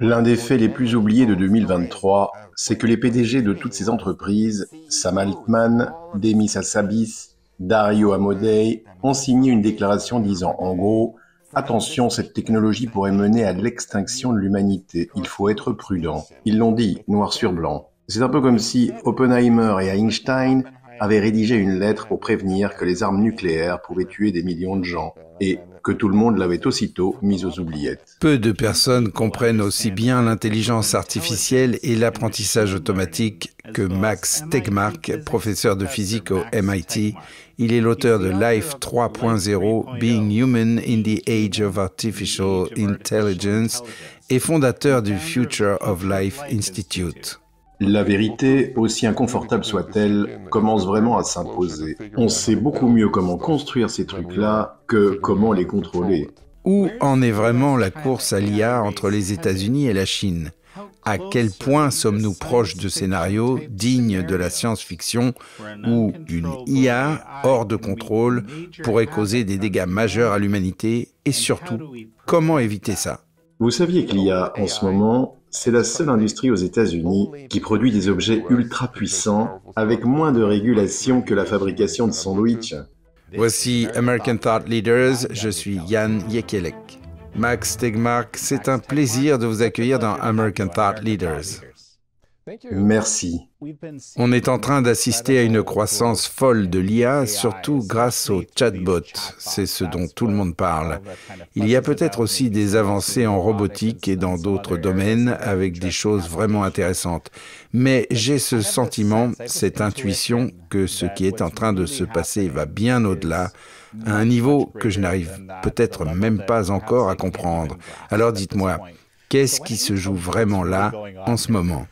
L'un des faits les plus oubliés de 2023, c'est que les PDG de toutes ces entreprises, Sam Altman, Demis Hassabis, Dario Amodei, ont signé une déclaration disant en gros « Attention, cette technologie pourrait mener à l'extinction de l'humanité, il faut être prudent ». Ils l'ont dit, noir sur blanc. C'est un peu comme si Oppenheimer et Einstein avaient rédigé une lettre pour prévenir que les armes nucléaires pouvaient tuer des millions de gens, et que tout le monde l'avait aussitôt mise aux oubliettes. Peu de personnes comprennent aussi bien l'intelligence artificielle et l'apprentissage automatique que Max Tegmark, professeur de physique au MIT. Il est l'auteur de Life 3.0, Being Human in the Age of Artificial Intelligence, et fondateur du Future of Life Institute. La vérité, aussi inconfortable soit-elle, commence vraiment à s'imposer. On sait beaucoup mieux comment construire ces trucs-là que comment les contrôler. Où en est vraiment la course à l'IA entre les États-Unis et la Chine? À quel point sommes-nous proches de scénarios dignes de la science-fiction où une IA hors de contrôle pourrait causer des dégâts majeurs à l'humanité? Et surtout, comment éviter ça? Vous saviez que l'IA, en ce moment, c'est la seule industrie aux États-Unis qui produit des objets ultra puissants avec moins de régulation que la fabrication de sandwichs. Voici American Thought Leaders, je suis Yann Yekelek. Max Tegmark, c'est un plaisir de vous accueillir dans American Thought Leaders. Merci. On est en train d'assister à une croissance folle de l'IA, surtout grâce aux chatbots. C'est ce dont tout le monde parle. Il y a peut-être aussi des avancées en robotique et dans d'autres domaines avec des choses vraiment intéressantes. Mais j'ai ce sentiment, cette intuition que ce qui est en train de se passer va bien au-delà, à un niveau que je n'arrive peut-être même pas encore à comprendre. Alors dites-moi, qu'est-ce qui se joue vraiment là, en ce moment ?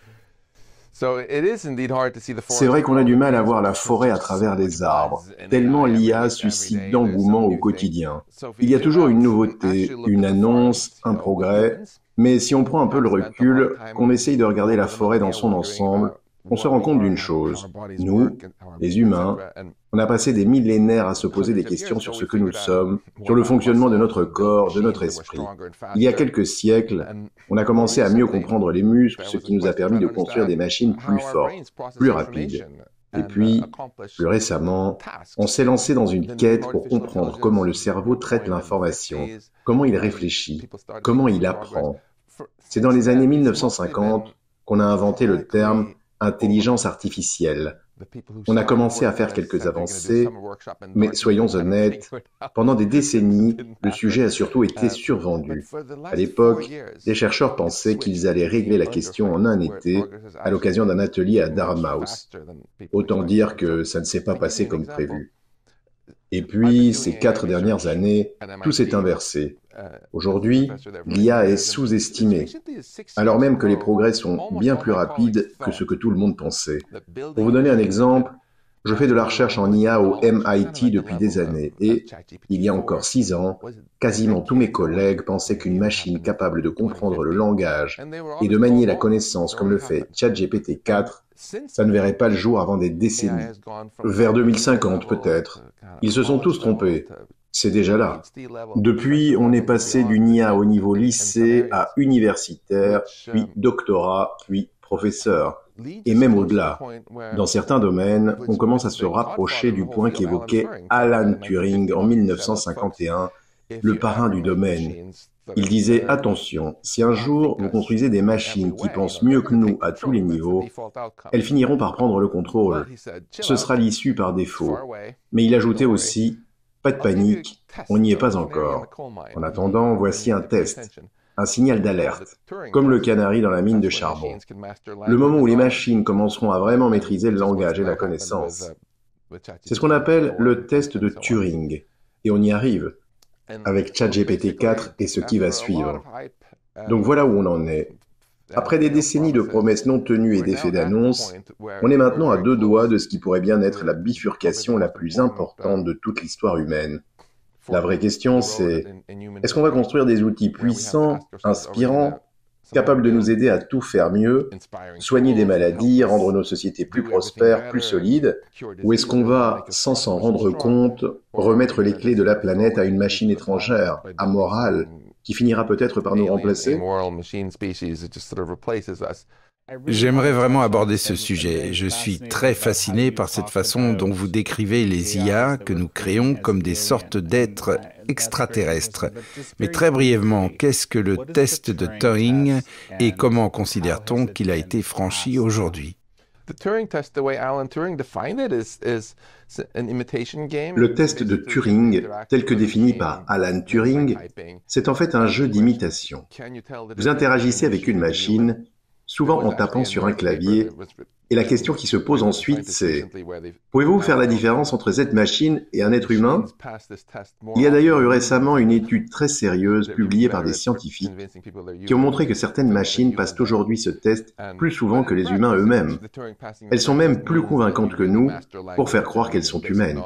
C'est vrai qu'on a du mal à voir la forêt à travers les arbres, tellement l'IA suscite d'engouement au quotidien. Il y a toujours une nouveauté, une annonce, un progrès, mais si on prend un peu le recul, qu'on essaye de regarder la forêt dans son ensemble, on se rend compte d'une chose. Nous, les humains, on a passé des millénaires à se poser des questions sur ce que nous sommes, sur le fonctionnement de notre corps, de notre esprit. Il y a quelques siècles, on a commencé à mieux comprendre les muscles, ce qui nous a permis de construire des machines plus fortes, plus rapides. Et puis, plus récemment, on s'est lancé dans une quête pour comprendre comment le cerveau traite l'information, comment il réfléchit, comment il apprend. C'est dans les années 1950 qu'on a inventé le terme intelligence artificielle. On a commencé à faire quelques avancées, mais soyons honnêtes, pendant des décennies, le sujet a surtout été survendu. À l'époque, les chercheurs pensaient qu'ils allaient régler la question en un été, à l'occasion d'un atelier à Dartmouth. Autant dire que ça ne s'est pas passé comme prévu. Et puis, ces 4 dernières années, tout s'est inversé. Aujourd'hui, l'IA est sous-estimée, alors même que les progrès sont bien plus rapides que ce que tout le monde pensait. Pour vous donner un exemple, je fais de la recherche en IA au MIT depuis des années et, il y a encore 6 ans, quasiment tous mes collègues pensaient qu'une machine capable de comprendre le langage et de manier la connaissance comme le fait ChatGPT 4, ça ne verrait pas le jour avant des décennies. Vers 2050 peut-être. Ils se sont tous trompés. C'est déjà là. Depuis, on est passé d'une IA au niveau lycée à universitaire, puis doctorat, puis professeur, et même au-delà. Dans certains domaines, on commence à se rapprocher du point qu'évoquait Alan Turing en 1951, le parrain du domaine. Il disait « Attention, si un jour vous construisez des machines qui pensent mieux que nous à tous les niveaux, elles finiront par prendre le contrôle. Ce sera l'issue par défaut. » Mais il ajoutait aussi « Pas de panique, on n'y est pas encore. En attendant, voici un test, un signal d'alerte, comme le canari dans la mine de charbon. Le moment où les machines commenceront à vraiment maîtriser le langage et la connaissance. C'est ce qu'on appelle le test de Turing, et on y arrive, avec ChatGPT 4 et ce qui va suivre. Donc voilà où on en est. Après des décennies de promesses non tenues et d'effets d'annonce, on est maintenant à 2 doigts de ce qui pourrait bien être la bifurcation la plus importante de toute l'histoire humaine. La vraie question, c'est, est-ce qu'on va construire des outils puissants, inspirants, capables de nous aider à tout faire mieux, soigner des maladies, rendre nos sociétés plus prospères, plus solides, ou est-ce qu'on va, sans s'en rendre compte, remettre les clés de la planète à une machine étrangère, amorale, qui finira peut-être par nous remplacer? J'aimerais vraiment aborder ce sujet. Je suis très fasciné par cette façon dont vous décrivez les IA que nous créons comme des sortes d'êtres extraterrestres. Mais très brièvement, qu'est-ce que le test de Turing et comment considère-t-on qu'il a été franchi aujourd'hui? Le test de Turing, tel que défini par Alan Turing, c'est en fait un jeu d'imitation. Vous interagissez avec une machine, souvent en tapant sur un clavier, et la question qui se pose ensuite, c'est « Pouvez-vous faire la différence entre cette machine et un être humain ?» Il y a d'ailleurs eu récemment une étude très sérieuse publiée par des scientifiques qui ont montré que certaines machines passent aujourd'hui ce test plus souvent que les humains eux-mêmes. Elles sont même plus convaincantes que nous pour faire croire qu'elles sont humaines.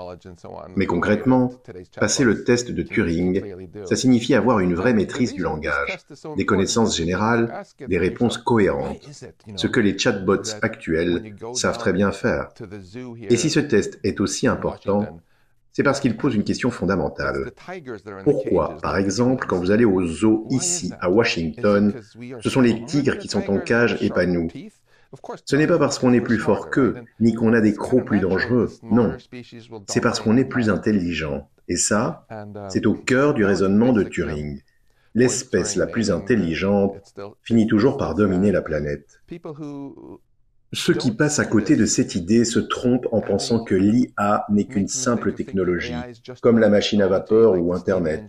Mais concrètement, passer le test de Turing, ça signifie avoir une vraie maîtrise du langage, des connaissances générales, des réponses cohérentes, ce que les chatbots actuels savent très bien faire. Et si ce test est aussi important, c'est parce qu'il pose une question fondamentale. Pourquoi, par exemple, quand vous allez au zoo ici, à Washington, ce sont les tigres qui sont en cage et pas nous? Ce n'est pas parce qu'on est plus fort qu'eux, ni qu'on a des crocs plus dangereux, non. C'est parce qu'on est plus intelligent. Et ça, c'est au cœur du raisonnement de Turing. L'espèce la plus intelligente finit toujours par dominer la planète. Ceux qui passent à côté de cette idée se trompent en pensant que l'IA n'est qu'une simple technologie, comme la machine à vapeur ou Internet.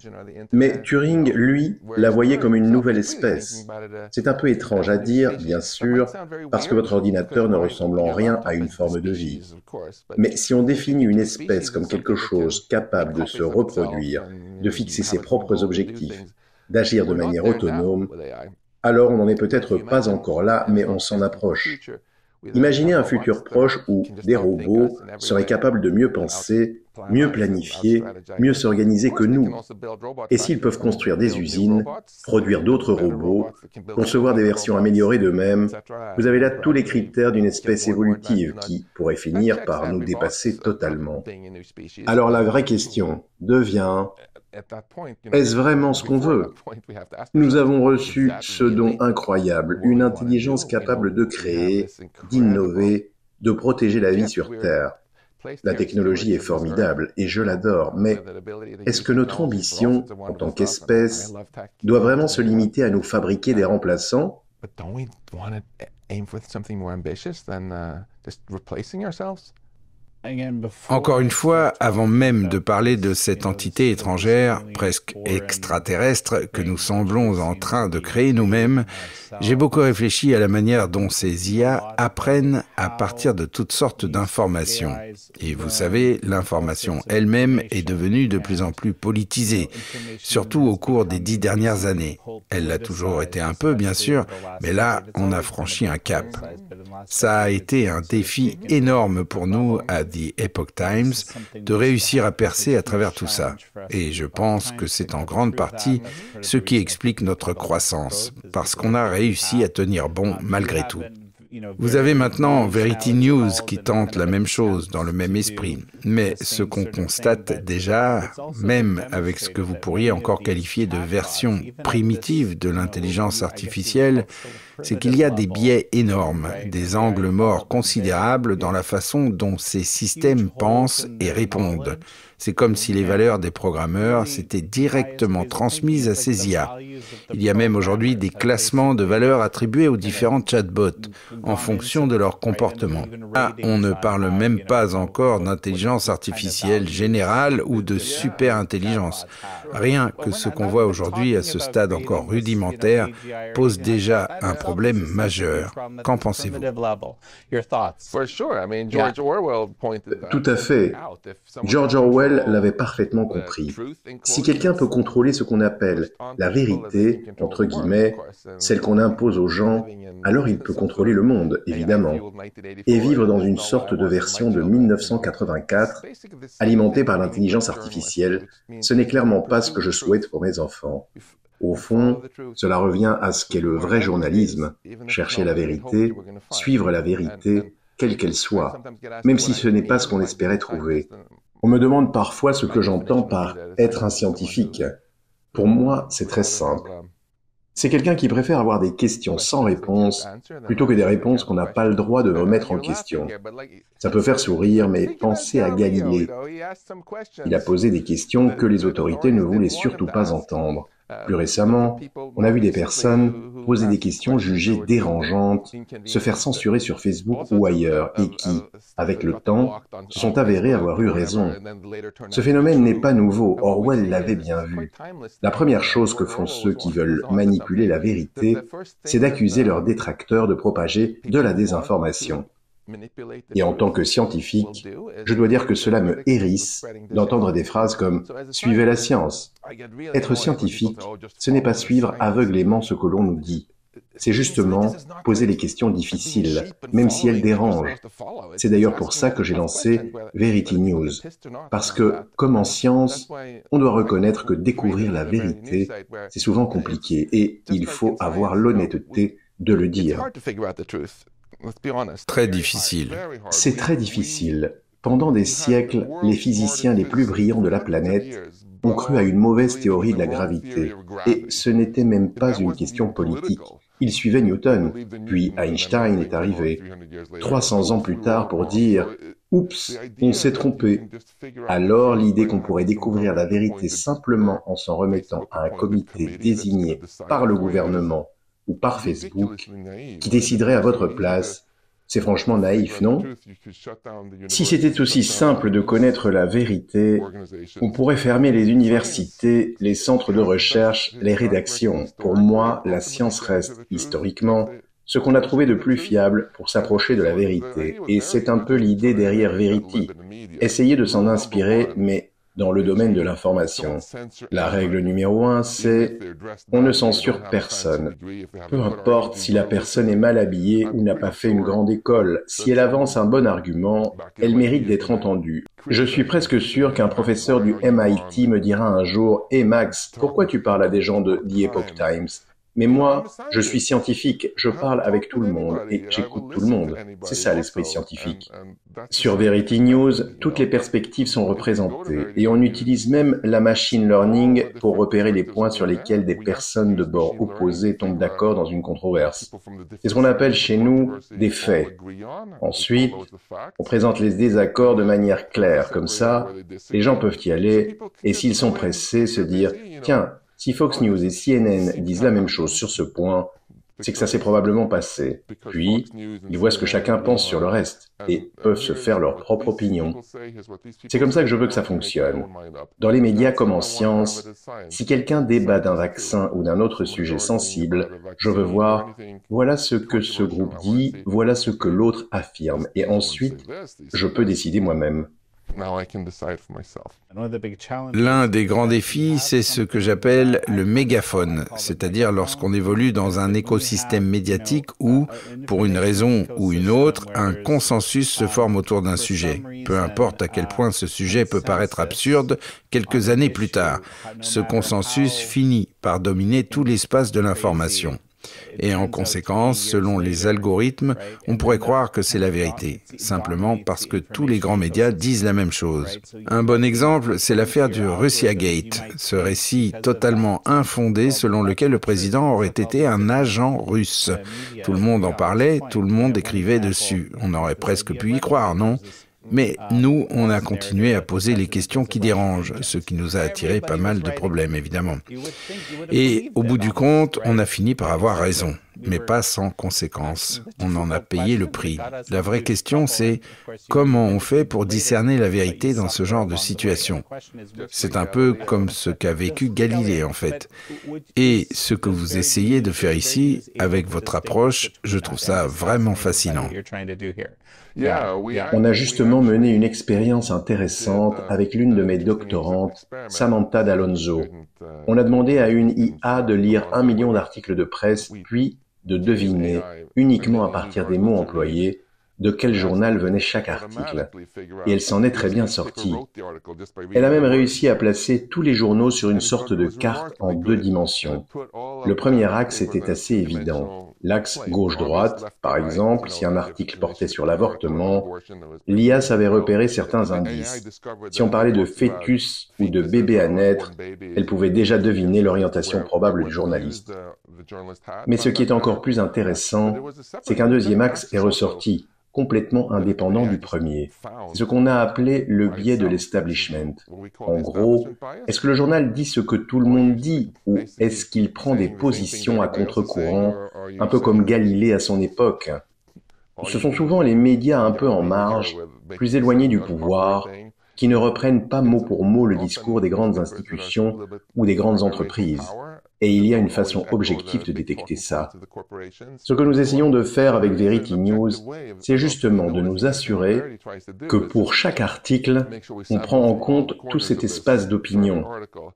Mais Turing, lui, la voyait comme une nouvelle espèce. C'est un peu étrange à dire, bien sûr, parce que votre ordinateur ne ressemble en rien à une forme de vie. Mais si on définit une espèce comme quelque chose capable de se reproduire, de fixer ses propres objectifs, d'agir de manière autonome, alors on n'en est peut-être pas encore là, mais on s'en approche. Imaginez un futur proche où des robots seraient capables de mieux penser, mieux planifier, mieux s'organiser que nous. Et s'ils peuvent construire des usines, produire d'autres robots, concevoir des versions améliorées d'eux-mêmes, vous avez là tous les critères d'une espèce évolutive qui pourrait finir par nous dépasser totalement. Alors la vraie question devient: est-ce vraiment ce qu'on veut? Nous avons reçu ce don incroyable, une intelligence capable de créer, d'innover, de protéger la vie sur Terre. La technologie est formidable et je l'adore, mais est-ce que notre ambition, en tant qu'espèce, doit vraiment se limiter à nous fabriquer des remplaçants? Encore une fois, avant même de parler de cette entité étrangère, presque extraterrestre, que nous semblons en train de créer nous-mêmes, j'ai beaucoup réfléchi à la manière dont ces IA apprennent à partir de toutes sortes d'informations. Et vous savez, l'information elle-même est devenue de plus en plus politisée, surtout au cours des 10 dernières années. Elle l'a toujours été un peu, bien sûr, mais là, on a franchi un cap. Ça a été un défi énorme pour nous à The Epoch Times de réussir à percer à travers tout ça. Et je pense que c'est en grande partie ce qui explique notre croissance, parce qu'on a réussi à tenir bon malgré tout. Vous avez maintenant Verity News qui tente la même chose dans le même esprit. Mais ce qu'on constate déjà, même avec ce que vous pourriez encore qualifier de version primitive de l'intelligence artificielle, c'est qu'il y a des biais énormes, des angles morts considérables dans la façon dont ces systèmes pensent et répondent. C'est comme si les valeurs des programmeurs s'étaient directement transmises à ces IA. Il y a même aujourd'hui des classements de valeurs attribués aux différents chatbots en fonction de leur comportement. Là, on ne parle même pas encore d'intelligence artificielle générale ou de super-intelligence. Rien que ce qu'on voit aujourd'hui à ce stade encore rudimentaire pose déjà un problème majeur. Qu'en pensez-vous? Tout à fait. George Orwell l'avait parfaitement compris. Si quelqu'un peut contrôler ce qu'on appelle la vérité, entre guillemets, celle qu'on impose aux gens, alors il peut contrôler le monde, évidemment, et vivre dans une sorte de version de 1984, alimentée par l'intelligence artificielle. Ce n'est clairement pas ce que je souhaite pour mes enfants. Au fond, cela revient à ce qu'est le vrai journalisme, chercher la vérité, suivre la vérité, quelle qu'elle soit, même si ce n'est pas ce qu'on espérait trouver. On me demande parfois ce que j'entends par « être un scientifique ». Pour moi, c'est très simple. C'est quelqu'un qui préfère avoir des questions sans réponse plutôt que des réponses qu'on n'a pas le droit de remettre en question. Ça peut faire sourire, mais pensez à Galilée. Il a posé des questions que les autorités ne voulaient surtout pas entendre. Plus récemment, on a vu des personnes poser des questions jugées dérangeantes, se faire censurer sur Facebook ou ailleurs, et qui, avec le temps, se sont avérées avoir eu raison. Ce phénomène n'est pas nouveau, Orwell l'avait bien vu. La première chose que font ceux qui veulent manipuler la vérité, c'est d'accuser leurs détracteurs de propager de la désinformation. Et en tant que scientifique, je dois dire que cela me hérisse d'entendre des phrases comme « suivez la science ». Être scientifique, ce n'est pas suivre aveuglément ce que l'on nous dit. C'est justement poser les questions difficiles, même si elles dérangent. C'est d'ailleurs pour ça que j'ai lancé Verity News. Parce que, comme en science, on doit reconnaître que découvrir la vérité, c'est souvent compliqué et il faut avoir l'honnêteté de le dire. Très difficile. C'est très difficile. Pendant des siècles, les physiciens les plus brillants de la planète ont cru à une mauvaise théorie de la gravité. Et ce n'était même pas une question politique. Ils suivaient Newton, puis Einstein est arrivé, 300 ans plus tard pour dire « Oups, on s'est trompé ». Alors l'idée qu'on pourrait découvrir la vérité simplement en s'en remettant à un comité désigné par le gouvernement ou par Facebook, qui déciderait à votre place, c'est franchement naïf, non? Si c'était aussi simple de connaître la vérité, on pourrait fermer les universités, les centres de recherche, les rédactions. Pour moi, la science reste, historiquement, ce qu'on a trouvé de plus fiable pour s'approcher de la vérité. Et c'est un peu l'idée derrière Verity. Essayer de s'en inspirer, mais dans le domaine de l'information. La règle numéro 1, c'est « on ne censure personne ». Peu importe si la personne est mal habillée ou n'a pas fait une grande école, si elle avance un bon argument, elle mérite d'être entendue. Je suis presque sûr qu'un professeur du MIT me dira un jour « Hé Max, pourquoi tu parles à des gens de The Epoch Times ?» Mais moi, je suis scientifique, je parle avec tout le monde et j'écoute tout le monde. C'est ça l'esprit scientifique. Sur Verity News, toutes les perspectives sont représentées et on utilise même la machine learning pour repérer les points sur lesquels des personnes de bord opposés tombent d'accord dans une controverse. C'est ce qu'on appelle chez nous des faits. Ensuite, on présente les désaccords de manière claire, comme ça, les gens peuvent y aller et s'ils sont pressés, se dire « Tiens, si Fox News et CNN disent la même chose sur ce point, c'est que ça s'est probablement passé. Puis, ils voient ce que chacun pense sur le reste et peuvent se faire leur propre opinion. C'est comme ça que je veux que ça fonctionne. Dans les médias comme en science, si quelqu'un débat d'un vaccin ou d'un autre sujet sensible, je veux voir, voilà ce que ce groupe dit, voilà ce que l'autre affirme, et ensuite, je peux décider moi-même. L'un des grands défis, c'est ce que j'appelle le mégaphone, c'est-à-dire lorsqu'on évolue dans un écosystème médiatique où, pour une raison ou une autre, un consensus se forme autour d'un sujet. Peu importe à quel point ce sujet peut paraître absurde, quelques années plus tard, ce consensus finit par dominer tout l'espace de l'information. Et en conséquence, selon les algorithmes, on pourrait croire que c'est la vérité, simplement parce que tous les grands médias disent la même chose. Un bon exemple, c'est l'affaire du Russiagate, ce récit totalement infondé selon lequel le président aurait été un agent russe. Tout le monde en parlait, tout le monde écrivait dessus. On aurait presque pu y croire, non ? Mais nous, on a continué à poser les questions qui dérangent, ce qui nous a attiré pas mal de problèmes, évidemment. Et au bout du compte, on a fini par avoir raison, mais pas sans conséquence. On en a payé le prix. La vraie question, c'est comment on fait pour discerner la vérité dans ce genre de situation. C'est un peu comme ce qu'a vécu Galilée, en fait. Et ce que vous essayez de faire ici, avec votre approche, je trouve ça vraiment fascinant. On a justement mené une expérience intéressante avec l'une de mes doctorantes, Samantha D'Alonzo. On a demandé à une IA de lire 1 million d'articles de presse, puis de deviner, uniquement à partir des mots employés, de quel journal venait chaque article, et elle s'en est très bien sortie. Elle a même réussi à placer tous les journaux sur une sorte de carte en 2 dimensions. Le premier axe était assez évident. L'axe gauche-droite, par exemple, si un article portait sur l'avortement, l'IA savait repérer certains indices. Si on parlait de fœtus ou de bébé à naître, elle pouvait déjà deviner l'orientation probable du journaliste. Mais ce qui est encore plus intéressant, c'est qu'un deuxième axe est ressorti, complètement indépendant du premier. C'est ce qu'on a appelé le biais de l'establishment. En gros, est-ce que le journal dit ce que tout le monde dit, ou est-ce qu'il prend des positions à contre-courant, un peu comme Galilée à son époque? Ce sont souvent les médias un peu en marge, plus éloignés du pouvoir, qui ne reprennent pas mot pour mot le discours des grandes institutions ou des grandes entreprises. Et il y a une façon objective de détecter ça. Ce que nous essayons de faire avec Verity News, c'est justement de nous assurer que pour chaque article, on prend en compte tout cet espace d'opinion,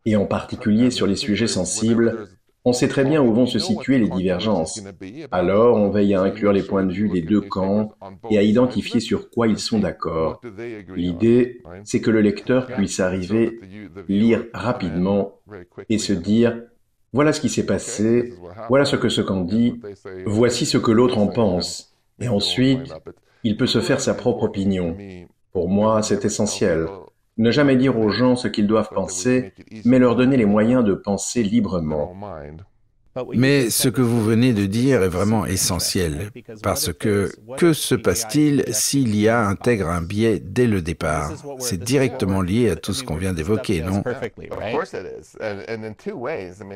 et en particulier sur les sujets sensibles, on sait très bien où vont se situer les divergences. Alors, on veille à inclure les points de vue des deux camps et à identifier sur quoi ils sont d'accord. L'idée, c'est que le lecteur puisse arriver, lire rapidement et se dire « Voilà ce qui s'est passé, voilà ce que ce camp dit, voici ce que l'autre en pense. » Et ensuite, il peut se faire sa propre opinion. Pour moi, c'est essentiel. Ne jamais dire aux gens ce qu'ils doivent penser, mais leur donner les moyens de penser librement. Mais ce que vous venez de dire est vraiment essentiel, parce que se passe-t-il si l'IA intègre un biais dès le départ? C'est directement lié à tout ce qu'on vient d'évoquer, non?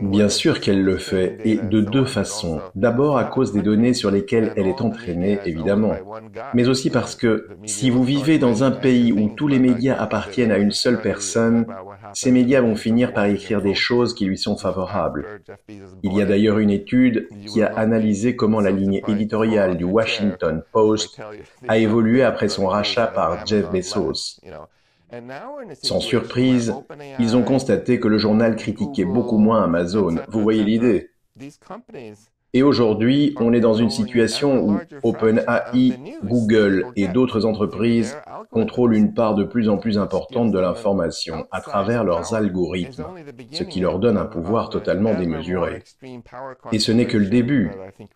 Bien sûr qu'elle le fait, et de 2 façons. D'abord à cause des données sur lesquelles elle est entraînée, évidemment, mais aussi parce que si vous vivez dans un pays où tous les médias appartiennent à une seule personne, ces médias vont finir par écrire des choses qui lui sont favorables. Il y a d'ailleurs une étude qui a analysé comment la ligne éditoriale du Washington Post a évolué après son rachat par Jeff Bezos. Sans surprise, ils ont constaté que le journal critiquait beaucoup moins Amazon. Vous voyez l'idée? Et aujourd'hui, on est dans une situation où OpenAI, Google et d'autres entreprises contrôlent une part de plus en plus importante de l'information à travers leurs algorithmes, ce qui leur donne un pouvoir totalement démesuré. Et ce n'est que le début.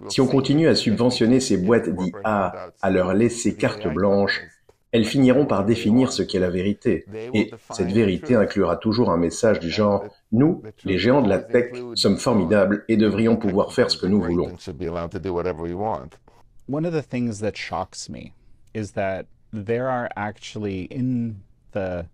Si on continue à subventionner ces boîtes d'IA, à leur laisser carte blanche, elles finiront par définir ce qu'est la vérité. Et cette vérité inclura toujours un message du genre « Nous, les géants de la tech, sommes formidables et devrions pouvoir faire ce que nous voulons. » One of the things that shocks me is that there are actually in the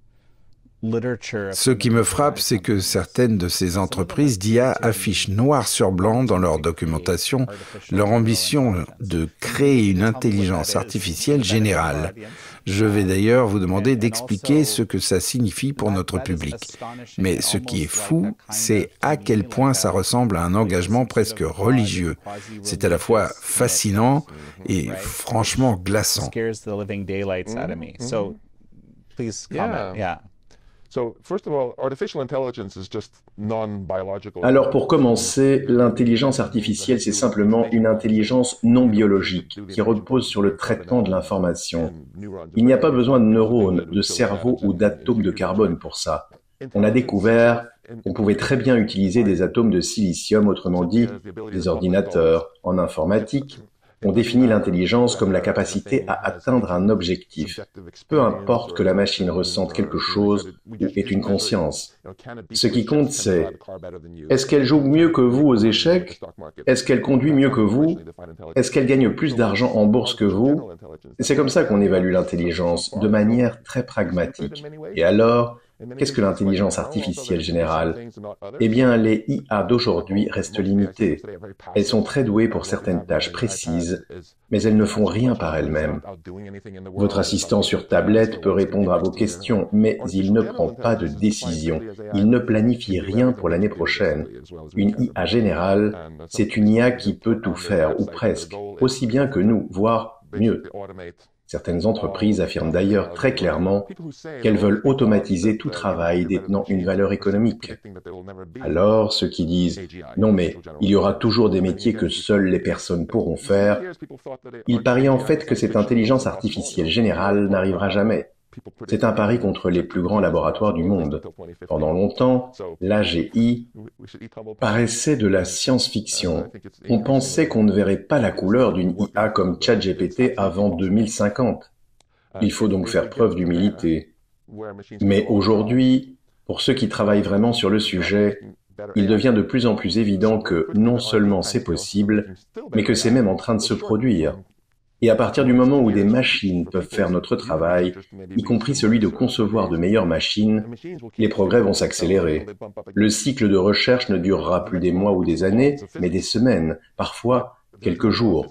Ce qui me frappe, c'est que certaines de ces entreprises d'IA affichent noir sur blanc dans leur documentation leur ambition de créer une intelligence artificielle générale. Je vais d'ailleurs vous demander d'expliquer ce que ça signifie pour notre public. Mais ce qui est fou, c'est à quel point ça ressemble à un engagement presque religieux. C'est à la fois fascinant et franchement glaçant. Alors pour commencer, l'intelligence artificielle, c'est simplement une intelligence non biologique qui repose sur le traitement de l'information. Il n'y a pas besoin de neurones, de cerveau ou d'atomes de carbone pour ça. On a découvert qu'on pouvait très bien utiliser des atomes de silicium, autrement dit des ordinateurs. En informatique, on définit l'intelligence comme la capacité à atteindre un objectif, peu importe que la machine ressente quelque chose ou ait une conscience. Ce qui compte, c'est est-ce qu'elle joue mieux que vous aux échecs? Est-ce qu'elle conduit mieux que vous? Est-ce qu'elle gagne plus d'argent en bourse que vous? C'est comme ça qu'on évalue l'intelligence, de manière très pragmatique. Et alors, qu'est-ce que l'intelligence artificielle générale? Eh bien, les IA d'aujourd'hui restent limitées. Elles sont très douées pour certaines tâches précises, mais elles ne font rien par elles-mêmes. Votre assistant sur tablette peut répondre à vos questions, mais il ne prend pas de décision. Il ne planifie rien pour l'année prochaine. Une IA générale, c'est une IA qui peut tout faire, ou presque, aussi bien que nous, voire mieux. Certaines entreprises affirment d'ailleurs très clairement qu'elles veulent automatiser tout travail détenant une valeur économique. Alors, ceux qui disent « Non mais, il y aura toujours des métiers que seules les personnes pourront faire », ils parient en fait que cette intelligence artificielle générale n'arrivera jamais. C'est un pari contre les plus grands laboratoires du monde. Pendant longtemps, l'AGI paraissait de la science-fiction. On pensait qu'on ne verrait pas la couleur d'une IA comme ChatGPT avant 2050. Il faut donc faire preuve d'humilité. Mais aujourd'hui, pour ceux qui travaillent vraiment sur le sujet, il devient de plus en plus évident que non seulement c'est possible, mais que c'est même en train de se produire. Et à partir du moment où des machines peuvent faire notre travail, y compris celui de concevoir de meilleures machines, les progrès vont s'accélérer. Le cycle de recherche ne durera plus des mois ou des années, mais des semaines, parfois quelques jours.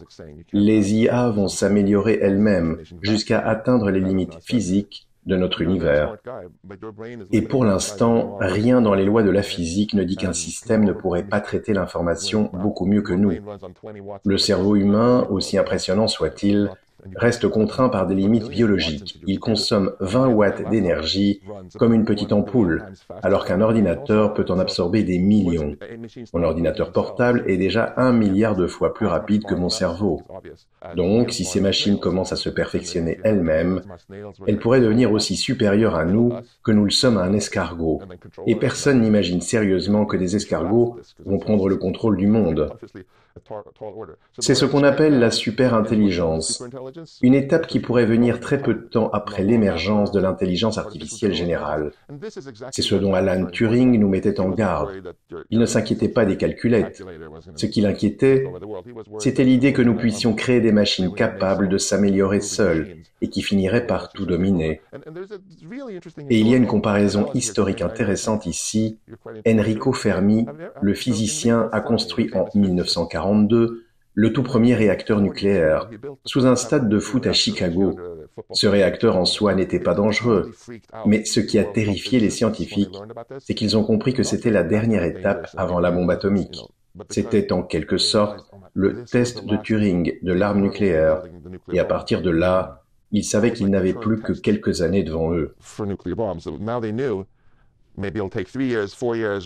Les IA vont s'améliorer elles-mêmes jusqu'à atteindre les limites physiques de notre univers. Et pour l'instant, rien dans les lois de la physique ne dit qu'un système ne pourrait pas traiter l'information beaucoup mieux que nous. Le cerveau humain, aussi impressionnant soit-il, reste contraint par des limites biologiques. Il consomme 20 watts d'énergie comme une petite ampoule, alors qu'un ordinateur peut en absorber des millions. Mon ordinateur portable est déjà 1 milliard de fois plus rapide que mon cerveau. Donc, si ces machines commencent à se perfectionner elles-mêmes, elles pourraient devenir aussi supérieures à nous que nous le sommes à un escargot. Et personne n'imagine sérieusement que des escargots vont prendre le contrôle du monde. C'est ce qu'on appelle la superintelligence, une étape qui pourrait venir très peu de temps après l'émergence de l'intelligence artificielle générale. C'est ce dont Alan Turing nous mettait en garde. Il ne s'inquiétait pas des calculettes. Ce qui l'inquiétait, c'était l'idée que nous puissions créer des machines capables de s'améliorer seules et qui finiraient par tout dominer. Et il y a une comparaison historique intéressante ici. Enrico Fermi, le physicien, a construit en 1942 le tout premier réacteur nucléaire, sous un stade de foot à Chicago. Ce réacteur en soi n'était pas dangereux, mais ce qui a terrifié les scientifiques, c'est qu'ils ont compris que c'était la dernière étape avant la bombe atomique. C'était en quelque sorte le test de Turing de l'arme nucléaire, et à partir de là, ils savaient qu'ils n'avaient plus que quelques années devant eux.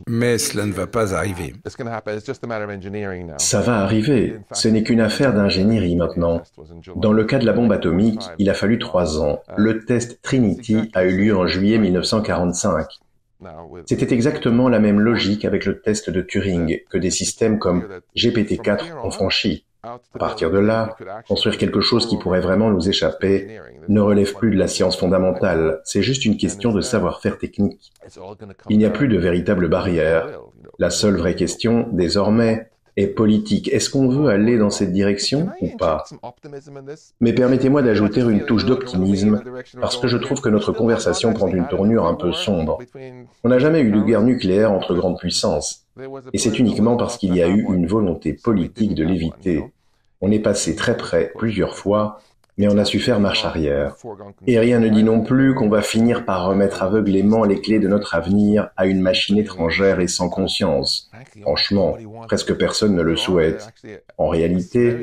Mais cela ne va pas arriver. Ça va arriver. Ce n'est qu'une affaire d'ingénierie maintenant. Dans le cas de la bombe atomique, il a fallu 3 ans. Le test Trinity a eu lieu en juillet 1945. C'était exactement la même logique avec le test de Turing que des systèmes comme GPT-4 ont franchi. À partir de là, construire quelque chose qui pourrait vraiment nous échapper ne relève plus de la science fondamentale, c'est juste une question de savoir-faire technique. Il n'y a plus de véritable barrière. La seule vraie question, désormais, est politique. Est-ce qu'on veut aller dans cette direction ou pas? Mais permettez-moi d'ajouter une touche d'optimisme, parce que je trouve que notre conversation prend une tournure un peu sombre. On n'a jamais eu de guerre nucléaire entre grandes puissances, et c'est uniquement parce qu'il y a eu une volonté politique de l'éviter. On est passé très près plusieurs fois, mais on a su faire marche arrière. Et rien ne dit non plus qu'on va finir par remettre aveuglément les clés de notre avenir à une machine étrangère et sans conscience. Franchement, presque personne ne le souhaite. En réalité,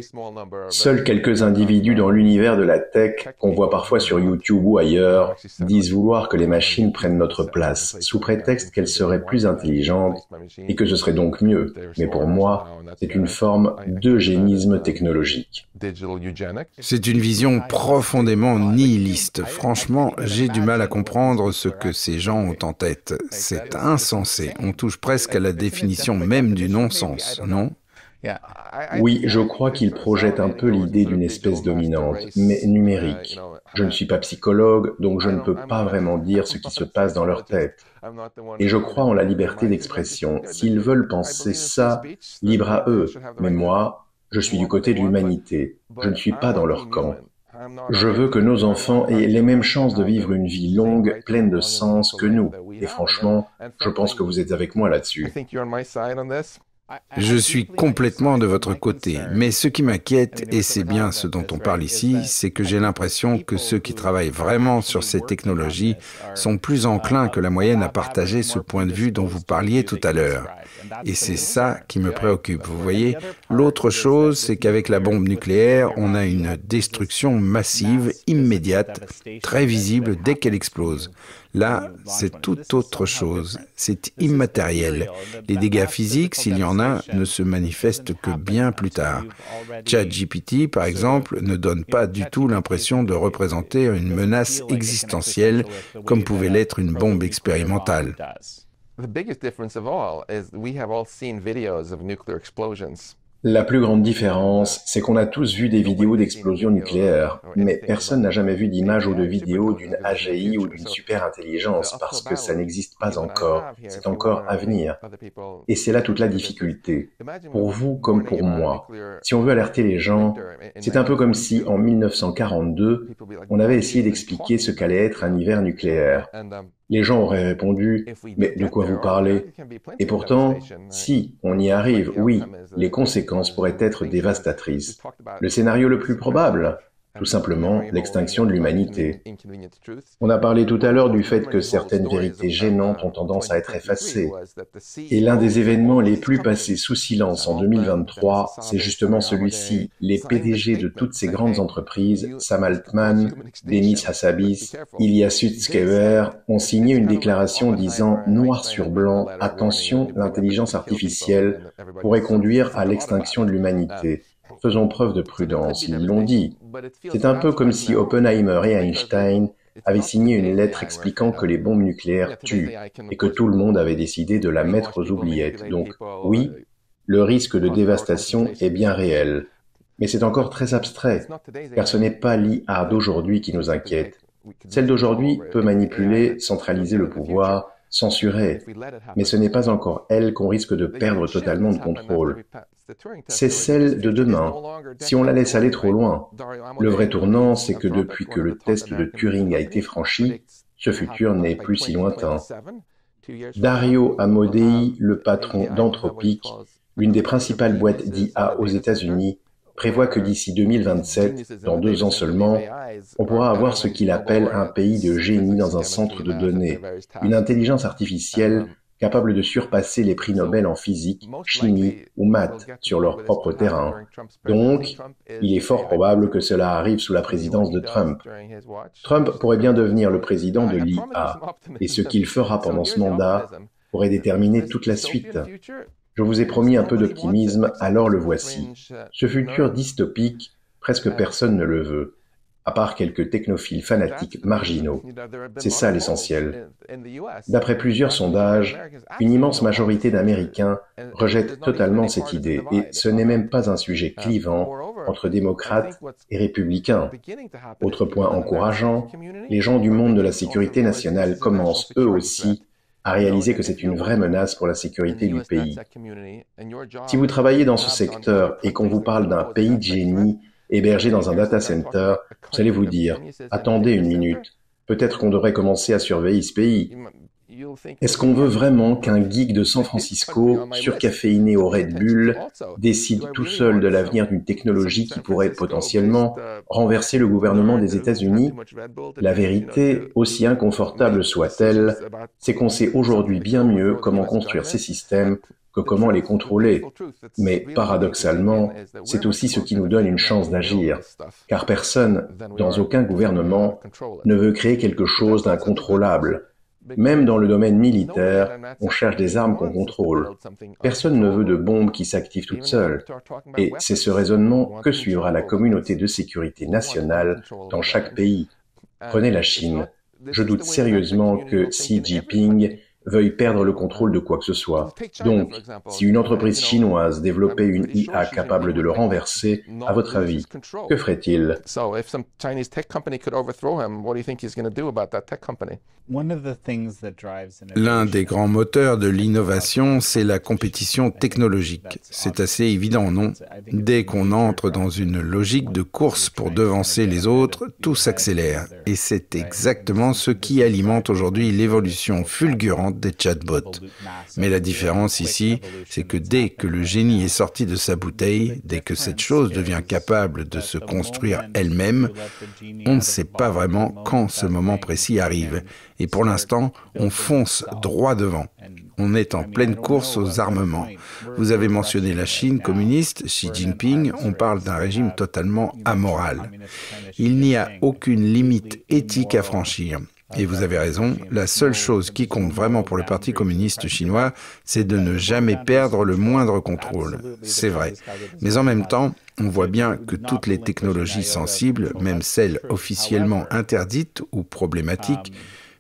seuls quelques individus dans l'univers de la tech, qu'on voit parfois sur YouTube ou ailleurs, disent vouloir que les machines prennent notre place, sous prétexte qu'elles seraient plus intelligentes et que ce serait donc mieux. Mais pour moi, c'est une forme d'eugénisme technologique. C'est une vision profondément nihiliste. Franchement, j'ai du mal à comprendre ce que ces gens ont en tête. C'est insensé. On touche presque à la définition même du non-sens, non? Oui, je crois qu'ils projettent un peu l'idée d'une espèce dominante, mais numérique. Je ne suis pas psychologue, donc je ne peux pas vraiment dire ce qui se passe dans leur tête. Et je crois en la liberté d'expression. S'ils veulent penser ça, libre à eux. Mais moi, je suis du côté de l'humanité. Je ne suis pas dans leur camp. Je veux que nos enfants aient les mêmes chances de vivre une vie longue, pleine de sens que nous. Et franchement, je pense que vous êtes avec moi là-dessus. Je suis complètement de votre côté, mais ce qui m'inquiète, et c'est bien ce dont on parle ici, c'est que j'ai l'impression que ceux qui travaillent vraiment sur ces technologies sont plus enclins que la moyenne à partager ce point de vue dont vous parliez tout à l'heure. Et c'est ça qui me préoccupe. Vous voyez, l'autre chose, c'est qu'avec la bombe nucléaire, on a une destruction massive, immédiate, très visible dès qu'elle explose. Là, c'est tout autre chose. C'est immatériel. Les dégâts physiques, s'il y en a, ne se manifestent que bien plus tard. ChatGPT, par exemple, ne donne pas du tout l'impression de représenter une menace existentielle comme pouvait l'être une bombe expérimentale. La plus grande différence, c'est qu'on a tous vu des vidéos d'explosions nucléaires, mais personne n'a jamais vu d'image ou de vidéo d'une AGI ou d'une super-intelligence, parce que ça n'existe pas encore, c'est encore à venir. Et c'est là toute la difficulté, pour vous comme pour moi. Si on veut alerter les gens, c'est un peu comme si, en 1942, on avait essayé d'expliquer ce qu'allait être un hiver nucléaire. Les gens auraient répondu « Mais de quoi vous parlez ?» Et pourtant, si on y arrive, oui, les conséquences pourraient être dévastatrices. Le scénario le plus probable, tout simplement l'extinction de l'humanité. On a parlé tout à l'heure du fait que certaines vérités gênantes ont tendance à être effacées. Et l'un des événements les plus passés sous silence en 2023, c'est justement celui-ci. Les PDG de toutes ces grandes entreprises, Sam Altman, Demis Hassabis, Ilya Sutskever, ont signé une déclaration disant noir sur blanc, attention, l'intelligence artificielle pourrait conduire à l'extinction de l'humanité. Faisons preuve de prudence, ils l'ont dit. C'est un peu comme si Oppenheimer et Einstein avaient signé une lettre expliquant que les bombes nucléaires tuent et que tout le monde avait décidé de la mettre aux oubliettes. Donc, oui, le risque de dévastation est bien réel. Mais c'est encore très abstrait, car ce n'est pas l'IA d'aujourd'hui qui nous inquiète. Celle d'aujourd'hui peut manipuler, centraliser le pouvoir, censurer, mais ce n'est pas encore elle qu'on risque de perdre totalement de contrôle. C'est celle de demain, si on la laisse aller trop loin. Le vrai tournant, c'est que depuis que le test de Turing a été franchi, ce futur n'est plus si lointain. Dario Amodei, le patron d'Anthropic, l'une des principales boîtes d'IA aux États-Unis, prévoit que d'ici 2027, dans 2 ans seulement, on pourra avoir ce qu'il appelle un pays de génie dans un centre de données, une intelligence artificielle capable de surpasser les prix Nobel en physique, chimie ou maths sur leur propre terrain. Donc, il est fort probable que cela arrive sous la présidence de Trump. Trump pourrait bien devenir le président de l'IA, et ce qu'il fera pendant ce mandat pourrait déterminer toute la suite. Je vous ai promis un peu d'optimisme, alors le voici. Ce futur dystopique, presque personne ne le veut, à part quelques technophiles fanatiques marginaux. C'est ça l'essentiel. D'après plusieurs sondages, une immense majorité d'Américains rejettent totalement cette idée, et ce n'est même pas un sujet clivant entre démocrates et républicains. Autre point encourageant, les gens du monde de la sécurité nationale commencent eux aussi à réaliser que c'est une vraie menace pour la sécurité du pays. Si vous travaillez dans ce secteur et qu'on vous parle d'un pays de génie hébergé dans un data center, vous allez vous dire « Attendez une minute, peut-être qu'on devrait commencer à surveiller ce pays. » Est-ce qu'on veut vraiment qu'un geek de San Francisco, surcaféiné au Red Bull, décide tout seul de l'avenir d'une technologie qui pourrait potentiellement renverser le gouvernement des États-Unis? La vérité, aussi inconfortable soit-elle, c'est qu'on sait aujourd'hui bien mieux comment construire ces systèmes que comment les contrôler. Mais paradoxalement, c'est aussi ce qui nous donne une chance d'agir, car personne, dans aucun gouvernement, ne veut créer quelque chose d'incontrôlable. Même dans le domaine militaire, on cherche des armes qu'on contrôle. Personne ne veut de bombes qui s'activent toutes seules. Et c'est ce raisonnement que suivra la communauté de sécurité nationale dans chaque pays. Prenez la Chine. Je doute sérieusement que Xi Jinping veuille perdre le contrôle de quoi que ce soit. Donc, si une entreprise chinoise développait une IA capable de le renverser, à votre avis, que ferait-il? L'un des grands moteurs de l'innovation, c'est la compétition technologique. C'est assez évident, non? Dès qu'on entre dans une logique de course pour devancer les autres, tout s'accélère. Et c'est exactement ce qui alimente aujourd'hui l'évolution fulgurante permanente des chatbots. Mais la différence ici, c'est que dès que le génie est sorti de sa bouteille, dès que cette chose devient capable de se construire elle-même, on ne sait pas vraiment quand ce moment précis arrive. Et pour l'instant, on fonce droit devant. On est en pleine course aux armements. Vous avez mentionné la Chine communiste, Xi Jinping, on parle d'un régime totalement amoral. Il n'y a aucune limite éthique à franchir. Et vous avez raison, la seule chose qui compte vraiment pour le Parti communiste chinois, c'est de ne jamais perdre le moindre contrôle. C'est vrai. Mais en même temps, on voit bien que toutes les technologies sensibles, même celles officiellement interdites ou problématiques,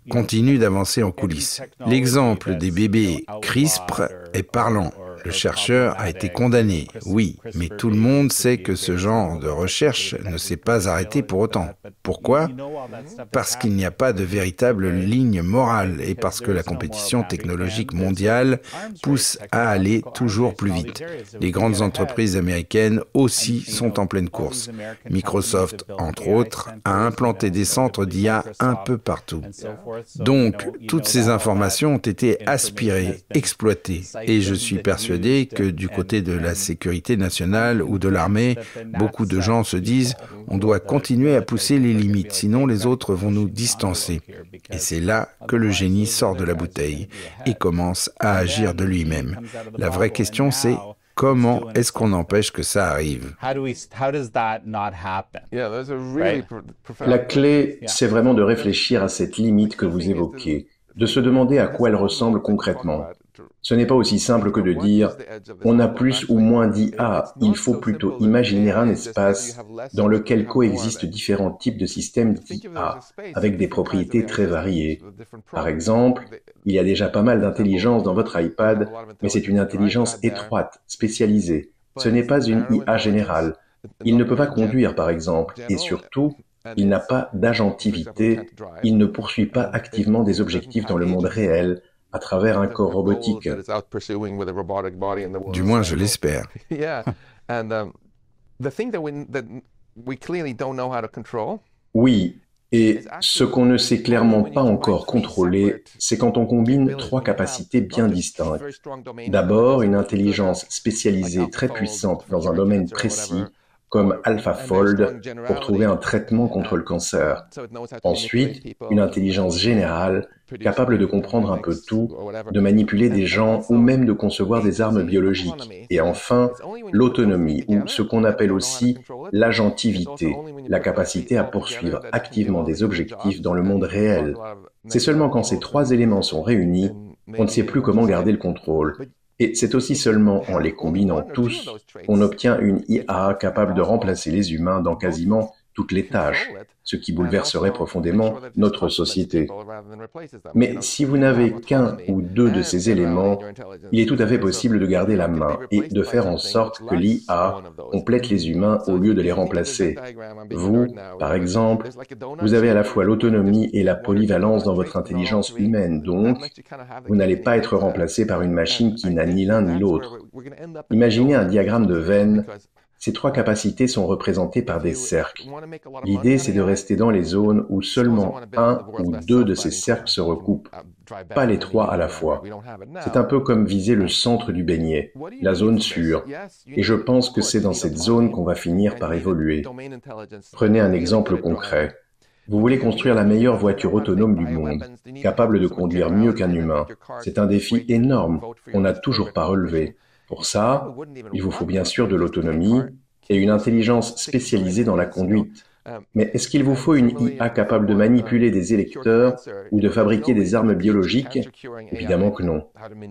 continue d'avancer en coulisses. L'exemple des bébés CRISPR est parlant. Le chercheur a été condamné, oui, mais tout le monde sait que ce genre de recherche ne s'est pas arrêté pour autant. Pourquoi ? Parce qu'il n'y a pas de véritable ligne morale et parce que la compétition technologique mondiale pousse à aller toujours plus vite. Les grandes entreprises américaines aussi sont en pleine course. Microsoft, entre autres, a implanté des centres d'IA un peu partout. Donc, toutes ces informations ont été aspirées, exploitées, et je suis persuadé que du côté de la sécurité nationale ou de l'armée, beaucoup de gens se disent « on doit continuer à pousser les limites, sinon les autres vont nous distancer ». Et c'est là que le génie sort de la bouteille et commence à agir de lui-même. La vraie question c'est comment est-ce qu'on empêche que ça arrive ? La clé, c'est vraiment de réfléchir à cette limite que vous évoquez, de se demander à quoi elle ressemble concrètement. Ce n'est pas aussi simple que de dire « on a plus ou moins d'IA », il faut plutôt imaginer un espace dans lequel coexistent différents types de systèmes d'IA, avec des propriétés très variées. Par exemple, il y a déjà pas mal d'intelligence dans votre iPad, mais c'est une intelligence étroite, spécialisée. Ce n'est pas une IA générale. Il ne peut pas conduire, par exemple, et surtout, il n'a pas d'agentivité, il ne poursuit pas activement des objectifs dans le monde réel, à travers un corps robotique. Du moins, je l'espère. Oui, et ce qu'on ne sait clairement pas encore contrôler, c'est quand on combine trois capacités bien distinctes. D'abord, une intelligence spécialisée très puissante dans un domaine précis, comme AlphaFold, pour trouver un traitement contre le cancer. Ensuite, une intelligence générale, capable de comprendre un peu tout, de manipuler des gens ou même de concevoir des armes biologiques. Et enfin, l'autonomie, ou ce qu'on appelle aussi l'agentivité, la capacité à poursuivre activement des objectifs dans le monde réel. C'est seulement quand ces trois éléments sont réunis qu'on ne sait plus comment garder le contrôle. Et c'est aussi seulement en les combinant tous qu'on obtient une IA capable de remplacer les humains dans quasiment toutes les tâches, ce qui bouleverserait profondément notre société. Mais si vous n'avez qu'un ou deux de ces éléments, il est tout à fait possible de garder la main et de faire en sorte que l'IA complète les humains au lieu de les remplacer. Vous, par exemple, vous avez à la fois l'autonomie et la polyvalence dans votre intelligence humaine, donc vous n'allez pas être remplacé par une machine qui n'a ni l'un ni l'autre. Imaginez un diagramme de Venn. Ces trois capacités sont représentées par des cercles. L'idée, c'est de rester dans les zones où seulement un ou deux de ces cercles se recoupent, pas les trois à la fois. C'est un peu comme viser le centre du beignet, la zone sûre, et je pense que c'est dans cette zone qu'on va finir par évoluer. Prenez un exemple concret. Vous voulez construire la meilleure voiture autonome du monde, capable de conduire mieux qu'un humain. C'est un défi énorme qu'on n'a toujours pas relevé. Pour ça, il vous faut bien sûr de l'autonomie et une intelligence spécialisée dans la conduite. Mais est-ce qu'il vous faut une IA capable de manipuler des électeurs ou de fabriquer des armes biologiques? Évidemment que non.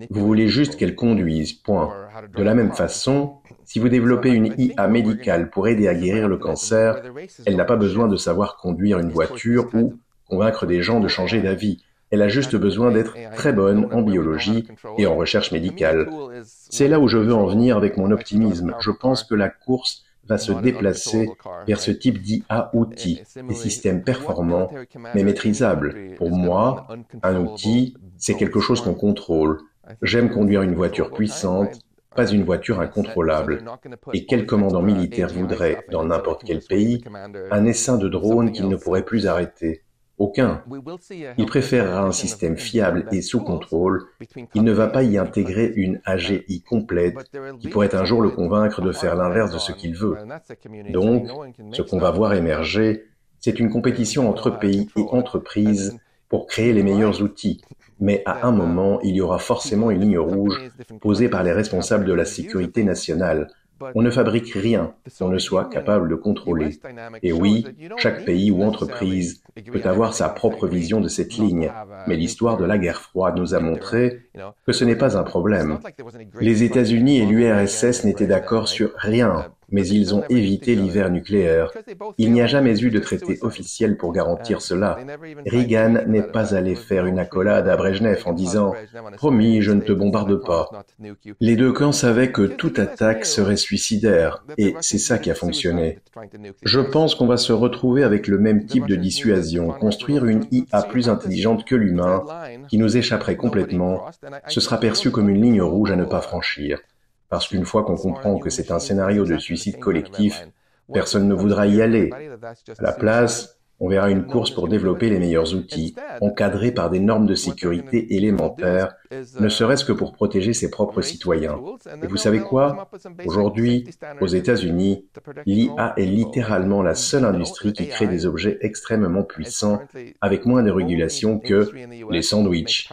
Vous voulez juste qu'elle conduise, point. De la même façon, si vous développez une IA médicale pour aider à guérir le cancer, elle n'a pas besoin de savoir conduire une voiture ou convaincre des gens de changer d'avis. Elle a juste besoin d'être très bonne en biologie et en recherche médicale. C'est là où je veux en venir avec mon optimisme. Je pense que la course va se déplacer vers ce type d'IA-outil, des systèmes performants mais maîtrisables. Pour moi, un outil, c'est quelque chose qu'on contrôle. J'aime conduire une voiture puissante, pas une voiture incontrôlable. Et quel commandant militaire voudrait, dans n'importe quel pays, un essaim de drones qu'il ne pourrait plus arrêter? Aucun. Il préférera un système fiable et sous contrôle. Il ne va pas y intégrer une AGI complète qui pourrait un jour le convaincre de faire l'inverse de ce qu'il veut. Donc, ce qu'on va voir émerger, c'est une compétition entre pays et entreprises pour créer les meilleurs outils. Mais à un moment, il y aura forcément une ligne rouge posée par les responsables de la sécurité nationale. On ne fabrique rien qu'on ne soit capable de contrôler. Et oui, chaque pays ou entreprise peut avoir sa propre vision de cette ligne, mais l'histoire de la guerre froide nous a montré que ce n'est pas un problème. Les États-Unis et l'URSS n'étaient d'accord sur rien, mais ils ont évité l'hiver nucléaire. Il n'y a jamais eu de traité officiel pour garantir cela. Reagan n'est pas allé faire une accolade à Brejnev en disant « Promis, je ne te bombarde pas ». Les deux camps savaient que toute attaque serait suicidaire, et c'est ça qui a fonctionné. Je pense qu'on va se retrouver avec le même type de dissuasion, construire une IA plus intelligente que l'humain, qui nous échapperait complètement, ce sera perçu comme une ligne rouge à ne pas franchir. Parce qu'une fois qu'on comprend que c'est un scénario de suicide collectif, personne ne voudra y aller. À la place, on verra une course pour développer les meilleurs outils, encadrés par des normes de sécurité élémentaires, ne serait-ce que pour protéger ses propres citoyens. Et vous savez quoi? Aujourd'hui, aux États-Unis, l'IA est littéralement la seule industrie qui crée des objets extrêmement puissants avec moins de régulation que les sandwichs.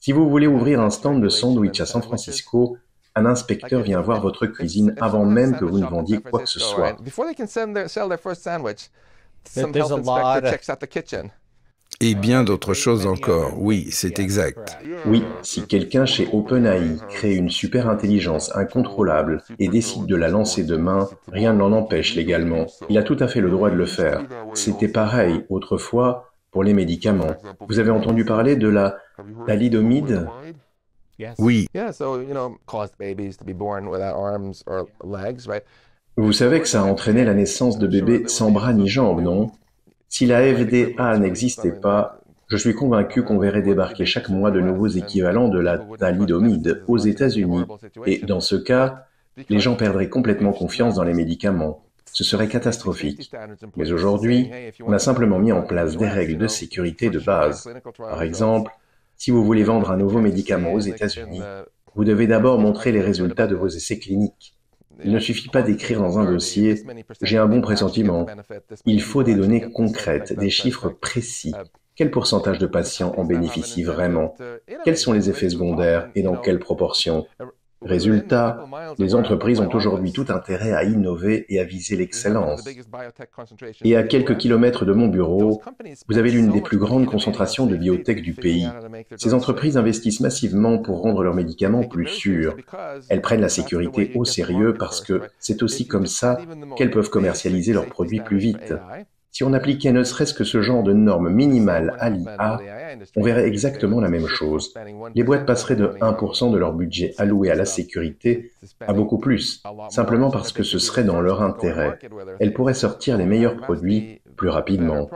Si vous voulez ouvrir un stand de sandwich à San Francisco, un inspecteur vient voir votre cuisine avant même que vous ne vendiez quoi que ce soit. Et bien d'autres choses encore, oui, c'est exact. Oui, si quelqu'un chez OpenAI crée une super intelligence incontrôlable et décide de la lancer demain, rien ne l'en empêche légalement. Il a tout à fait le droit de le faire. C'était pareil autrefois pour les médicaments. Vous avez entendu parler de la thalidomide ? Oui. Vous savez que ça a entraîné la naissance de bébés sans bras ni jambes, non? Si la FDA n'existait pas, je suis convaincu qu'on verrait débarquer chaque mois de nouveaux équivalents de la thalidomide aux États-Unis. Et dans ce cas, les gens perdraient complètement confiance dans les médicaments. Ce serait catastrophique. Mais aujourd'hui, on a simplement mis en place des règles de sécurité de base. Par exemple, si vous voulez vendre un nouveau médicament aux États-Unis, vous devez d'abord montrer les résultats de vos essais cliniques. Il ne suffit pas d'écrire dans un dossier « J'ai un bon pressentiment ». Il faut des données concrètes, des chiffres précis. Quel pourcentage de patients en bénéficient vraiment? Quels sont les effets secondaires et dans quelle proportion? Résultat, les entreprises ont aujourd'hui tout intérêt à innover et à viser l'excellence. Et à quelques kilomètres de mon bureau, vous avez l'une des plus grandes concentrations de biotech du pays. Ces entreprises investissent massivement pour rendre leurs médicaments plus sûrs. Elles prennent la sécurité au sérieux parce que c'est aussi comme ça qu'elles peuvent commercialiser leurs produits plus vite. Si on appliquait ne serait-ce que ce genre de normes minimales à l'IA, on verrait exactement la même chose. Les boîtes passeraient de 1% de leur budget alloué à la sécurité à beaucoup plus, simplement parce que ce serait dans leur intérêt. Elles pourraient sortir les meilleurs produits plus rapidement.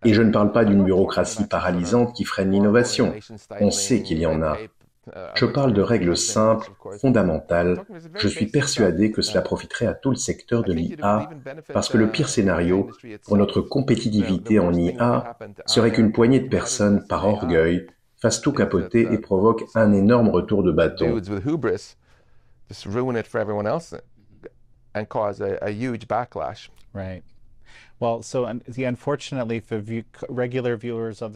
Et je ne parle pas d'une bureaucratie paralysante qui freine l'innovation. On sait qu'il y en a. Je parle de règles simples, fondamentales. Je suis persuadé que cela profiterait à tout le secteur de l'IA, parce que le pire scénario pour notre compétitivité en IA serait qu'une poignée de personnes, par orgueil, fassent tout capoter et provoquent un énorme retour de bâton.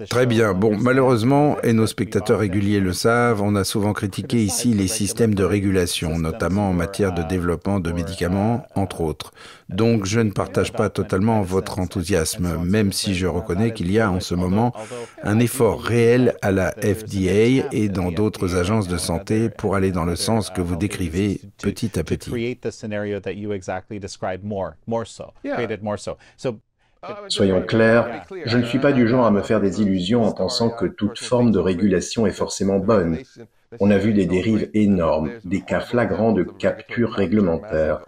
Très bien. Bon, malheureusement, et nos spectateurs réguliers le savent, on a souvent critiqué ici les systèmes de régulation, notamment en matière de développement de médicaments, entre autres. Donc, je ne partage pas totalement votre enthousiasme, même si je reconnais qu'il y a en ce moment un effort réel à la FDA et dans d'autres agences de santé pour aller dans le sens que vous décrivez petit à petit. Soyons clairs, je ne suis pas du genre à me faire des illusions en pensant que toute forme de régulation est forcément bonne. On a vu des dérives énormes, des cas flagrants de capture réglementaire.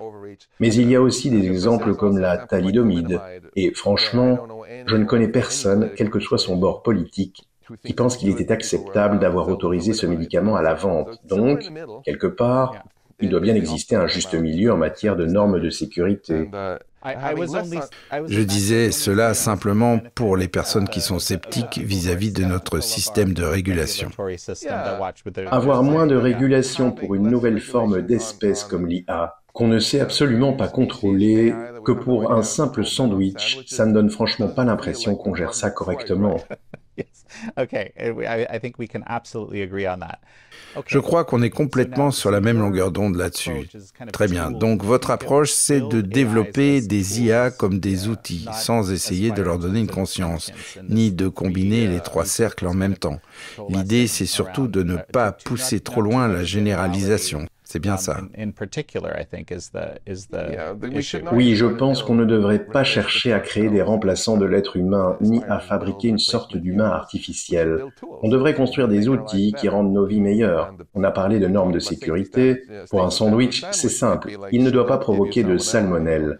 Mais il y a aussi des exemples comme la thalidomide. Et franchement, je ne connais personne, quel que soit son bord politique, qui pense qu'il était acceptable d'avoir autorisé ce médicament à la vente. Donc, quelque part, il doit bien exister un juste milieu en matière de normes de sécurité. Je disais cela simplement pour les personnes qui sont sceptiques vis-à-vis de notre système de régulation. Avoir moins de régulation pour une nouvelle forme d'espèce comme l'IA, qu'on ne sait absolument pas contrôler, que pour un simple sandwich, ça ne donne franchement pas l'impression qu'on gère ça correctement. Je crois qu'on est complètement sur la même longueur d'onde là-dessus. Très bien. Donc votre approche, c'est de développer des IA comme des outils, sans essayer de leur donner une conscience, ni de combiner les trois cercles en même temps. L'idée, c'est surtout de ne pas pousser trop loin la généralisation. C'est bien ça. Oui, je pense qu'on ne devrait pas chercher à créer des remplaçants de l'être humain, ni à fabriquer une sorte d'humain artificiel. On devrait construire des outils qui rendent nos vies meilleures. On a parlé de normes de sécurité. Pour un sandwich, c'est simple. Il ne doit pas provoquer de salmonelle.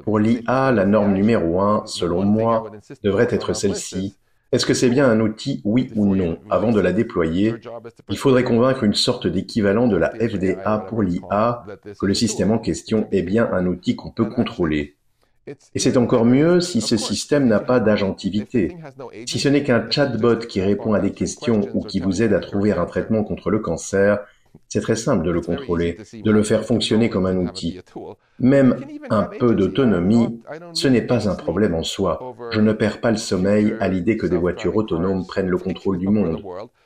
Pour l'IA, la norme numéro 1, selon moi, devrait être celle-ci. Est-ce que c'est bien un outil, oui ou non? Avant de la déployer, il faudrait convaincre une sorte d'équivalent de la FDA pour l'IA que le système en question est bien un outil qu'on peut contrôler. Et c'est encore mieux si ce système n'a pas d'agentivité. Si ce n'est qu'un chatbot qui répond à des questions ou qui vous aide à trouver un traitement contre le cancer, c'est très simple de le contrôler, de le faire fonctionner comme un outil. Même un peu d'autonomie, ce n'est pas un problème en soi. Je ne perds pas le sommeil à l'idée que des voitures autonomes prennent le contrôle du monde.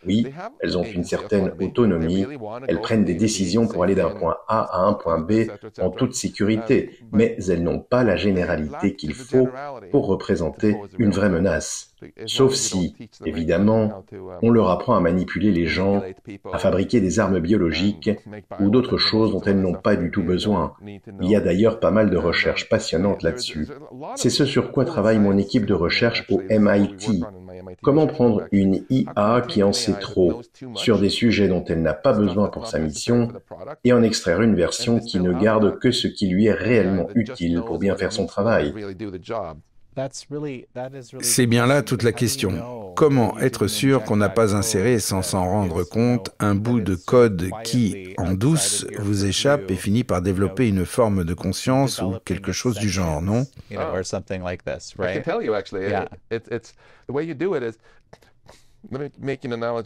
Oui, elles ont une certaine autonomie, elles prennent des décisions pour aller d'un point A à un point B en toute sécurité, mais elles n'ont pas la généralité qu'il faut pour représenter une vraie menace. Sauf si, évidemment, on leur apprend à manipuler les gens, à fabriquer des armes biologiques ou d'autres choses dont elles n'ont pas du tout besoin. Il y a d'ailleurs pas mal de recherches passionnantes là-dessus. C'est ce sur quoi travaille mon équipe de recherche au MIT. Comment prendre une IA qui en sait trop sur des sujets dont elle n'a pas besoin pour sa mission et en extraire une version qui ne garde que ce qui lui est réellement utile pour bien faire son travail. C'est bien là toute la question. Comment être sûr qu'on n'a pas inséré, sans s'en rendre compte, un bout de code qui, en douce, vous échappe et finit par développer une forme de conscience ou quelque chose du genre, non?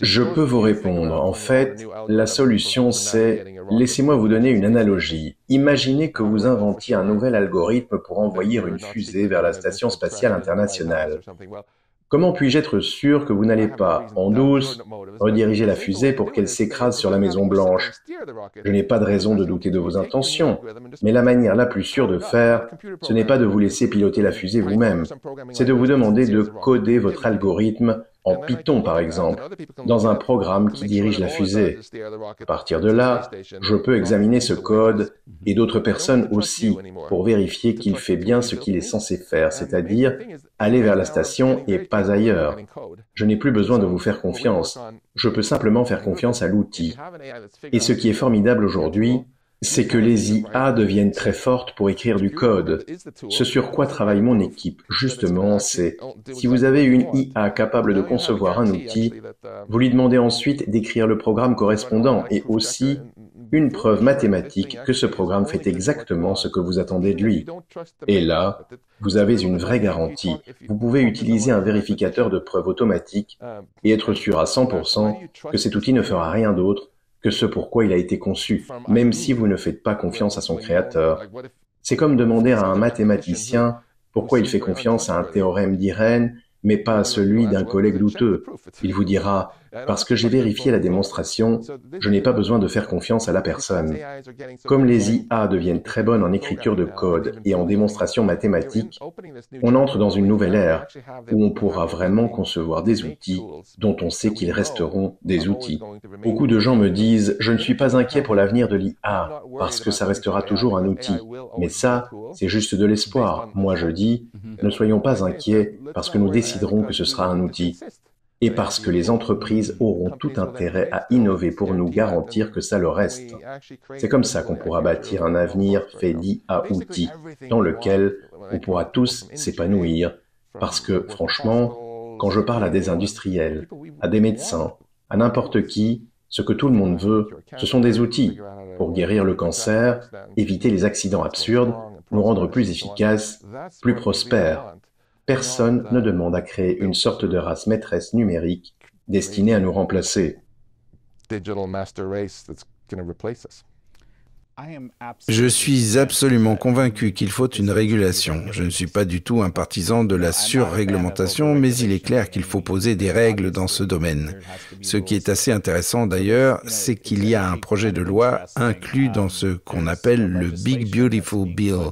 Je peux vous répondre. En fait, la solution, c'est... Laissez-moi vous donner une analogie. Imaginez que vous inventiez un nouvel algorithme pour envoyer une fusée vers la Station spatiale internationale. Comment puis-je être sûr que vous n'allez pas, en douce, rediriger la fusée pour qu'elle s'écrase sur la Maison Blanche? Je n'ai pas de raison de douter de vos intentions, mais la manière la plus sûre de faire, ce n'est pas de vous laisser piloter la fusée vous-même, c'est de vous demander de coder votre algorithme en Python par exemple, dans un programme qui dirige la fusée. À partir de là, je peux examiner ce code et d'autres personnes aussi pour vérifier qu'il fait bien ce qu'il est censé faire, c'est-à-dire aller vers la station et pas ailleurs. Je n'ai plus besoin de vous faire confiance, je peux simplement faire confiance à l'outil. Et ce qui est formidable aujourd'hui, c'est que les IA deviennent très fortes pour écrire du code. Ce sur quoi travaille mon équipe, justement, c'est si vous avez une IA capable de concevoir un outil, vous lui demandez ensuite d'écrire le programme correspondant et aussi une preuve mathématique que ce programme fait exactement ce que vous attendez de lui. Et là, vous avez une vraie garantie. Vous pouvez utiliser un vérificateur de preuves automatique et être sûr à 100% que cet outil ne fera rien d'autre que ce pour quoi il a été conçu, même si vous ne faites pas confiance à son créateur. C'est comme demander à un mathématicien pourquoi il fait confiance à un théorème d'Irène, mais pas à celui d'un collègue douteux. Il vous dira « Parce que j'ai vérifié la démonstration, je n'ai pas besoin de faire confiance à la personne ». Comme les IA deviennent très bonnes en écriture de code et en démonstration mathématique, on entre dans une nouvelle ère où on pourra vraiment concevoir des outils dont on sait qu'ils resteront des outils. Beaucoup de gens me disent « Je ne suis pas inquiet pour l'avenir de l'IA parce que ça restera toujours un outil ». Mais ça, c'est juste de l'espoir. Moi, je dis « Ne soyons pas inquiets parce que nous déciderons que ce sera un outil ». Et parce que les entreprises auront tout intérêt à innover pour nous garantir que ça le reste. C'est comme ça qu'on pourra bâtir un avenir fait d'IA-outils, dans lequel on pourra tous s'épanouir. Parce que, franchement, quand je parle à des industriels, à des médecins, à n'importe qui, ce que tout le monde veut, ce sont des outils pour guérir le cancer, éviter les accidents absurdes nous rendre plus efficaces, plus prospères. Personne ne demande à créer une sorte de race maîtresse numérique destinée à nous remplacer. Je suis absolument convaincu qu'il faut une régulation. Je ne suis pas du tout un partisan de la surréglementation, mais il est clair qu'il faut poser des règles dans ce domaine. Ce qui est assez intéressant d'ailleurs, c'est qu'il y a un projet de loi inclus dans ce qu'on appelle le Big Beautiful Bill,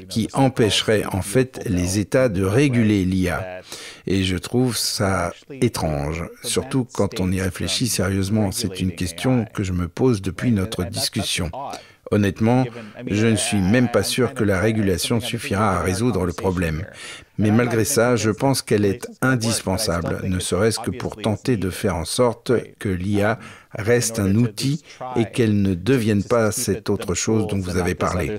qui empêcherait en fait les États de réguler l'IA. Et je trouve ça étrange, surtout quand on y réfléchit sérieusement. C'est une question que je me pose depuis notre discussion. Honnêtement, je ne suis même pas sûr que la régulation suffira à résoudre le problème. Mais malgré ça, je pense qu'elle est indispensable, ne serait-ce que pour tenter de faire en sorte que l'IA reste un outil et qu'elle ne devienne pas cette autre chose dont vous avez parlé.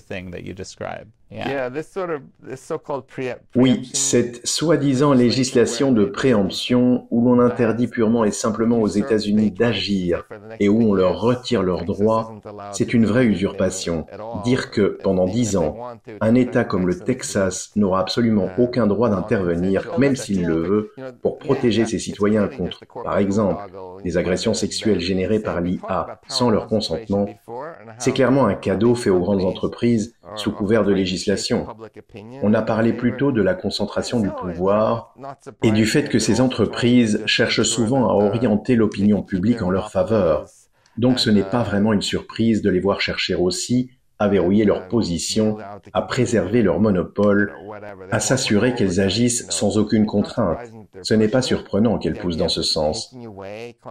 Oui, cette soi-disant législation de préemption où l'on interdit purement et simplement aux États-Unis d'agir et où on leur retire leurs droits, c'est une vraie usurpation. Dire que, pendant 10 ans, un État comme le Texas n'aura absolument aucun droit d'intervenir, même s'il le veut, pour protéger ses citoyens contre, par exemple, des agressions sexuelles générées par l'IA sans leur consentement, c'est clairement un cadeau fait aux grandes entreprises sous couvert de législation. On a parlé plutôt de la concentration du pouvoir et du fait que ces entreprises cherchent souvent à orienter l'opinion publique en leur faveur. Donc ce n'est pas vraiment une surprise de les voir chercher aussi à verrouiller leur position, à préserver leur monopole, à s'assurer qu'elles agissent sans aucune contrainte. Ce n'est pas surprenant qu'elles poussent dans ce sens.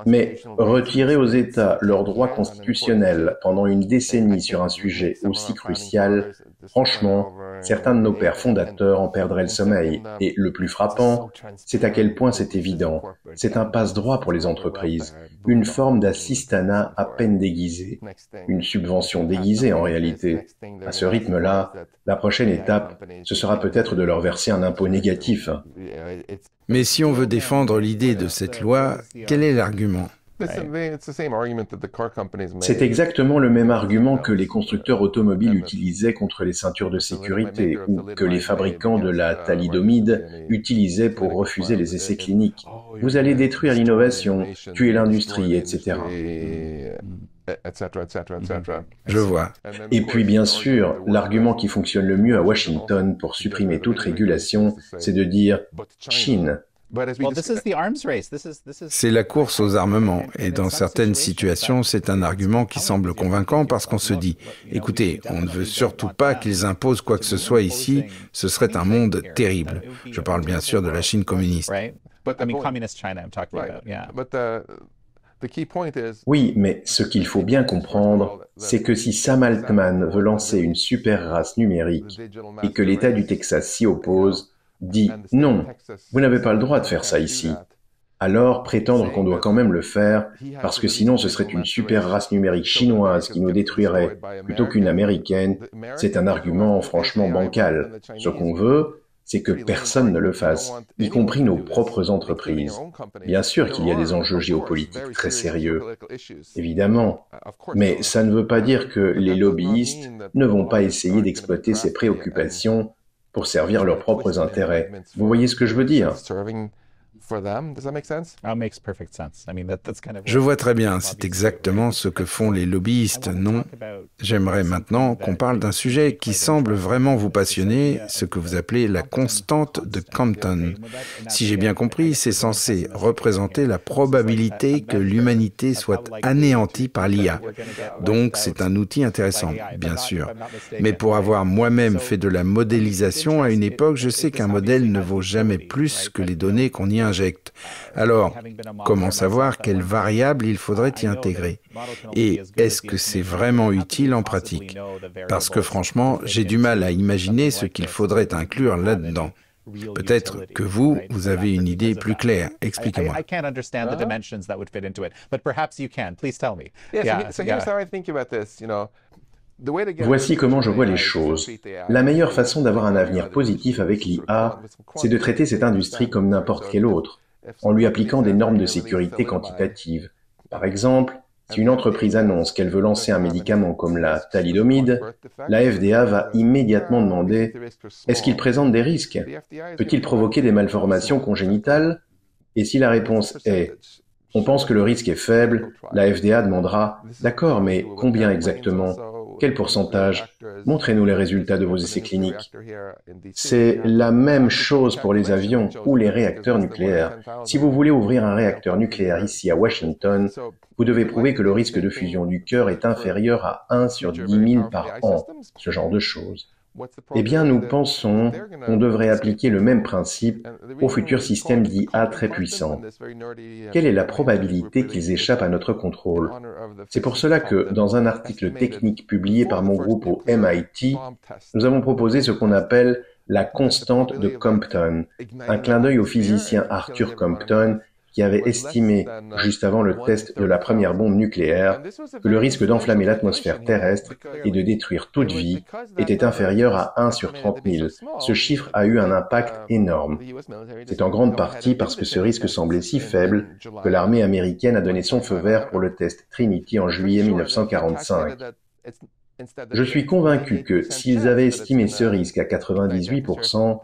Mais retirer aux États leurs droits constitutionnels pendant une décennie sur un sujet aussi crucial, franchement, certains de nos pères fondateurs en perdraient le sommeil. Et le plus frappant, c'est à quel point c'est évident. C'est un passe-droit pour les entreprises, une forme d'assistanat à peine déguisée, une subvention déguisée en réalité. À ce rythme-là, la prochaine étape, ce sera peut-être de leur verser un impôt négatif. Mais si on veut défendre l'idée de cette loi, quel est l'argument ? C'est exactement le même argument que les constructeurs automobiles utilisaient contre les ceintures de sécurité ou que les fabricants de la thalidomide utilisaient pour refuser les essais cliniques. Vous allez détruire l'innovation, tuer l'industrie, etc. Je vois. Et puis bien sûr, l'argument qui fonctionne le mieux à Washington pour supprimer toute régulation, c'est de dire « Chine ». C'est la course aux armements et dans certaines situations, c'est un argument qui semble convaincant parce qu'on se dit « Écoutez, on ne veut surtout pas qu'ils imposent quoi que ce soit ici, ce serait un monde terrible. » Je parle bien sûr de la Chine communiste. Oui, mais ce qu'il faut bien comprendre, c'est que si Sam Altman veut lancer une super race numérique et que l'État du Texas s'y oppose, dit « Non, vous n'avez pas le droit de faire ça ici », alors prétendre qu'on doit quand même le faire, parce que sinon ce serait une super race numérique chinoise qui nous détruirait plutôt qu'une américaine, c'est un argument franchement bancal. Ce qu'on veut, c'est que personne ne le fasse, y compris nos propres entreprises. Bien sûr qu'il y a des enjeux géopolitiques très sérieux, évidemment, mais ça ne veut pas dire que les lobbyistes ne vont pas essayer d'exploiter ces préoccupations pour servir leurs propres intérêts. Vous voyez ce que je veux dire ? Je vois très bien, c'est exactement ce que font les lobbyistes, non ? J'aimerais maintenant qu'on parle d'un sujet qui semble vraiment vous passionner, ce que vous appelez la constante de Compton. Si j'ai bien compris, c'est censé représenter la probabilité que l'humanité soit anéantie par l'IA. Donc c'est un outil intéressant, bien sûr. Mais pour avoir moi-même fait de la modélisation à une époque, je sais qu'un modèle ne vaut jamais plus que les données qu'on y injecte. Alors, comment savoir quelles variables il faudrait y intégrer? Et est-ce que c'est vraiment utile en pratique? Parce que franchement, j'ai du mal à imaginer ce qu'il faudrait inclure là-dedans. Peut-être que vous avez une idée plus claire. Expliquez-moi. Voici comment je vois les choses. La meilleure façon d'avoir un avenir positif avec l'IA, c'est de traiter cette industrie comme n'importe quelle autre, en lui appliquant des normes de sécurité quantitatives. Par exemple, Si une entreprise annonce qu'elle veut lancer un médicament comme la thalidomide, la FDA va immédiatement demander « Est-ce qu'il présente des risques? Peut-il provoquer des malformations congénitales ?» Et si la réponse est « On pense que le risque est faible », la FDA demandera « D'accord, mais combien exactement? Quel pourcentage? Montrez-nous les résultats de vos essais cliniques. » C'est la même chose pour les avions ou les réacteurs nucléaires. Si vous voulez ouvrir un réacteur nucléaire ici à Washington, vous devez prouver que le risque de fusion du cœur est inférieur à 1 sur 10 000 par an, ce genre de choses. Eh bien, nous pensons qu'on devrait appliquer le même principe aux futurs systèmes d'IA très puissants. Quelle est la probabilité qu'ils échappent à notre contrôle? C'est pour cela que, dans un article technique publié par mon groupe au MIT, nous avons proposé ce qu'on appelle la constante de Compton, un clin d'œil au physicien Arthur Compton, qui avait estimé, juste avant le test de la première bombe nucléaire, que le risque d'enflammer l'atmosphère terrestre et de détruire toute vie était inférieur à 1 sur 30 000. Ce chiffre a eu un impact énorme. C'est en grande partie parce que ce risque semblait si faible que l'armée américaine a donné son feu vert pour le test Trinity en juillet 1945. Je suis convaincu que s'ils avaient estimé ce risque à 98%,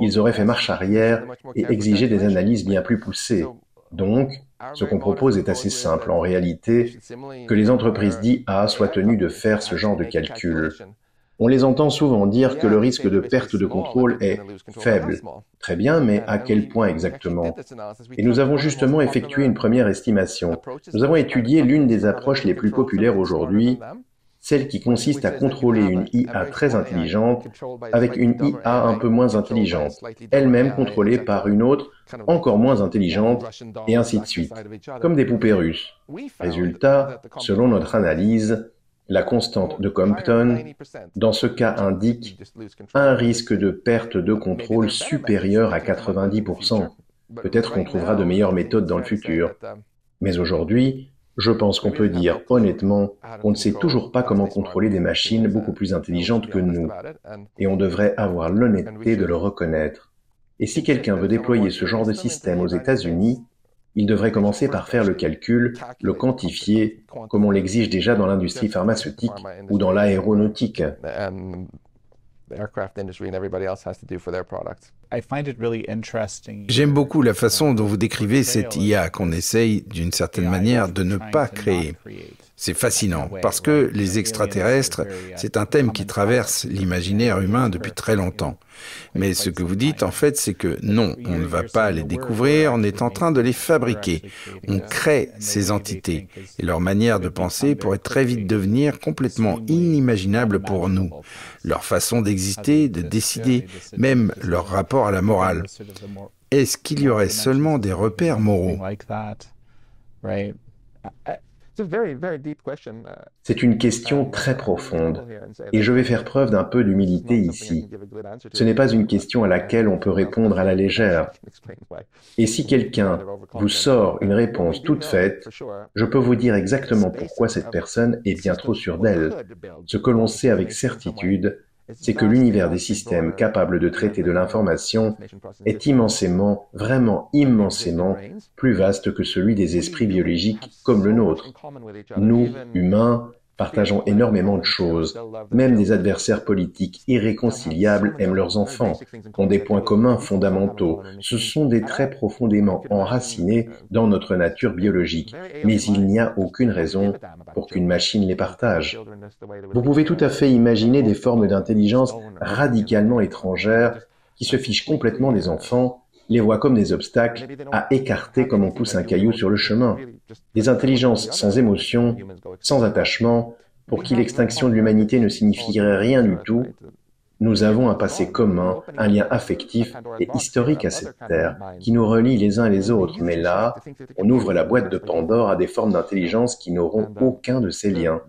ils auraient fait marche arrière et exigé des analyses bien plus poussées. Donc, ce qu'on propose est assez simple en réalité, que les entreprises d'IA soient tenues de faire ce genre de calcul. On les entend souvent dire que le risque de perte de contrôle est faible. Très bien, mais à quel point exactement? Et nous avons justement effectué une première estimation. Nous avons étudié l'une des approches les plus populaires aujourd'hui, celle qui consiste à contrôler une IA très intelligente avec une IA un peu moins intelligente, elle-même contrôlée par une autre encore moins intelligente, et ainsi de suite, comme des poupées russes. Résultat, selon notre analyse, la constante de Compton, dans ce cas, indique un risque de perte de contrôle supérieur à 90%. Peut-être qu'on trouvera de meilleures méthodes dans le futur. Mais aujourd'hui, je pense qu'on peut dire honnêtement qu'on ne sait toujours pas comment contrôler des machines beaucoup plus intelligentes que nous, et on devrait avoir l'honnêteté de le reconnaître. Et si quelqu'un veut déployer ce genre de système aux États-Unis, il devrait commencer par faire le calcul, le quantifier, comme on l'exige déjà dans l'industrie pharmaceutique ou dans l'aéronautique. J'aime beaucoup la façon dont vous décrivez cette IA qu'on essaye, d'une certaine manière, de ne pas créer. C'est fascinant, parce que les extraterrestres, c'est un thème qui traverse l'imaginaire humain depuis très longtemps. Mais ce que vous dites, en fait, c'est que non, on ne va pas les découvrir, on est en train de les fabriquer. On crée ces entités, et leur manière de penser pourrait très vite devenir complètement inimaginable pour nous. Leur façon d'exister, de décider, même leur rapport à la morale. Est-ce qu'il y aurait seulement des repères moraux? C'est une question très profonde, et je vais faire preuve d'un peu d'humilité ici. Ce n'est pas une question à laquelle on peut répondre à la légère. Et si quelqu'un vous sort une réponse toute faite, je peux vous dire exactement pourquoi cette personne est bien trop sûre d'elle. Ce que l'on sait avec certitude, c'est que l'univers des systèmes capables de traiter de l'information est immensément, vraiment immensément, plus vaste que celui des esprits biologiques comme le nôtre. Nous, humains, partageons énormément de choses. Même des adversaires politiques irréconciliables aiment leurs enfants, ont des points communs fondamentaux. Ce sont des traits profondément enracinés dans notre nature biologique, mais il n'y a aucune raison pour qu'une machine les partage. Vous pouvez tout à fait imaginer des formes d'intelligence radicalement étrangères qui se fichent complètement des enfants, les voient comme des obstacles à écarter comme on pousse un caillou sur le chemin. Des intelligences sans émotion, sans attachement, pour qui l'extinction de l'humanité ne signifierait rien du tout. Nous avons un passé commun, un lien affectif et historique à cette terre, qui nous relie les uns les autres. Mais là, on ouvre la boîte de Pandore à des formes d'intelligence qui n'auront aucun de ces liens.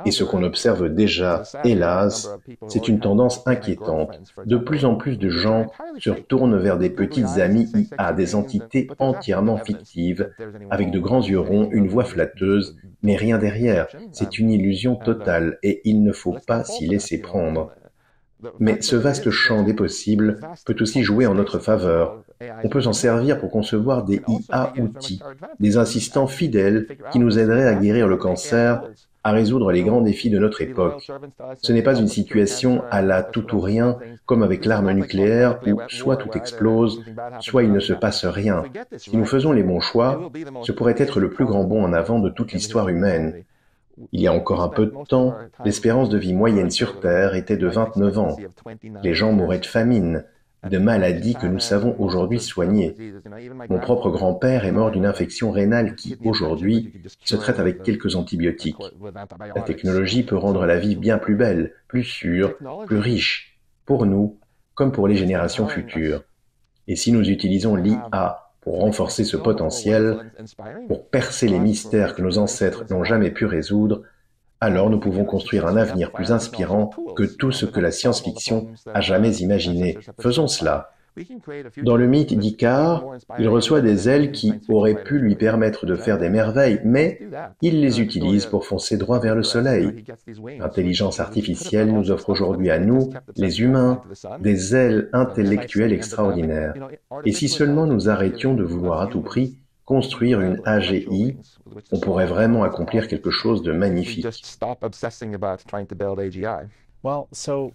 Et ce qu'on observe déjà, hélas, c'est une tendance inquiétante. De plus en plus de gens se tournent vers des petites amies IA, des entités entièrement fictives, avec de grands yeux ronds, une voix flatteuse, mais rien derrière. C'est une illusion totale et il ne faut pas s'y laisser prendre. Mais ce vaste champ des possibles peut aussi jouer en notre faveur. On peut s'en servir pour concevoir des IA-outils, des assistants fidèles qui nous aideraient à guérir le cancer, à résoudre les grands défis de notre époque. Ce n'est pas une situation à la tout ou rien, comme avec l'arme nucléaire, où soit tout explose, soit il ne se passe rien. Si nous faisons les bons choix, ce pourrait être le plus grand bond en avant de toute l'histoire humaine. Il y a encore un peu de temps, l'espérance de vie moyenne sur Terre était de 29 ans. Les gens mouraient de famine, de maladies que nous savons aujourd'hui soigner. Mon propre grand-père est mort d'une infection rénale qui, aujourd'hui, se traite avec quelques antibiotiques. La technologie peut rendre la vie bien plus belle, plus sûre, plus riche, pour nous comme pour les générations futures. Et si nous utilisons l'IA pour renforcer ce potentiel, pour percer les mystères que nos ancêtres n'ont jamais pu résoudre, alors nous pouvons construire un avenir plus inspirant que tout ce que la science-fiction a jamais imaginé. Faisons cela. Dans le mythe d'Icare, il reçoit des ailes qui auraient pu lui permettre de faire des merveilles, mais il les utilise pour foncer droit vers le soleil. L'intelligence artificielle nous offre aujourd'hui à nous, les humains, des ailes intellectuelles extraordinaires. Et si seulement nous arrêtions de vouloir à tout prix construire une AGI, on pourrait vraiment accomplir quelque chose de magnifique.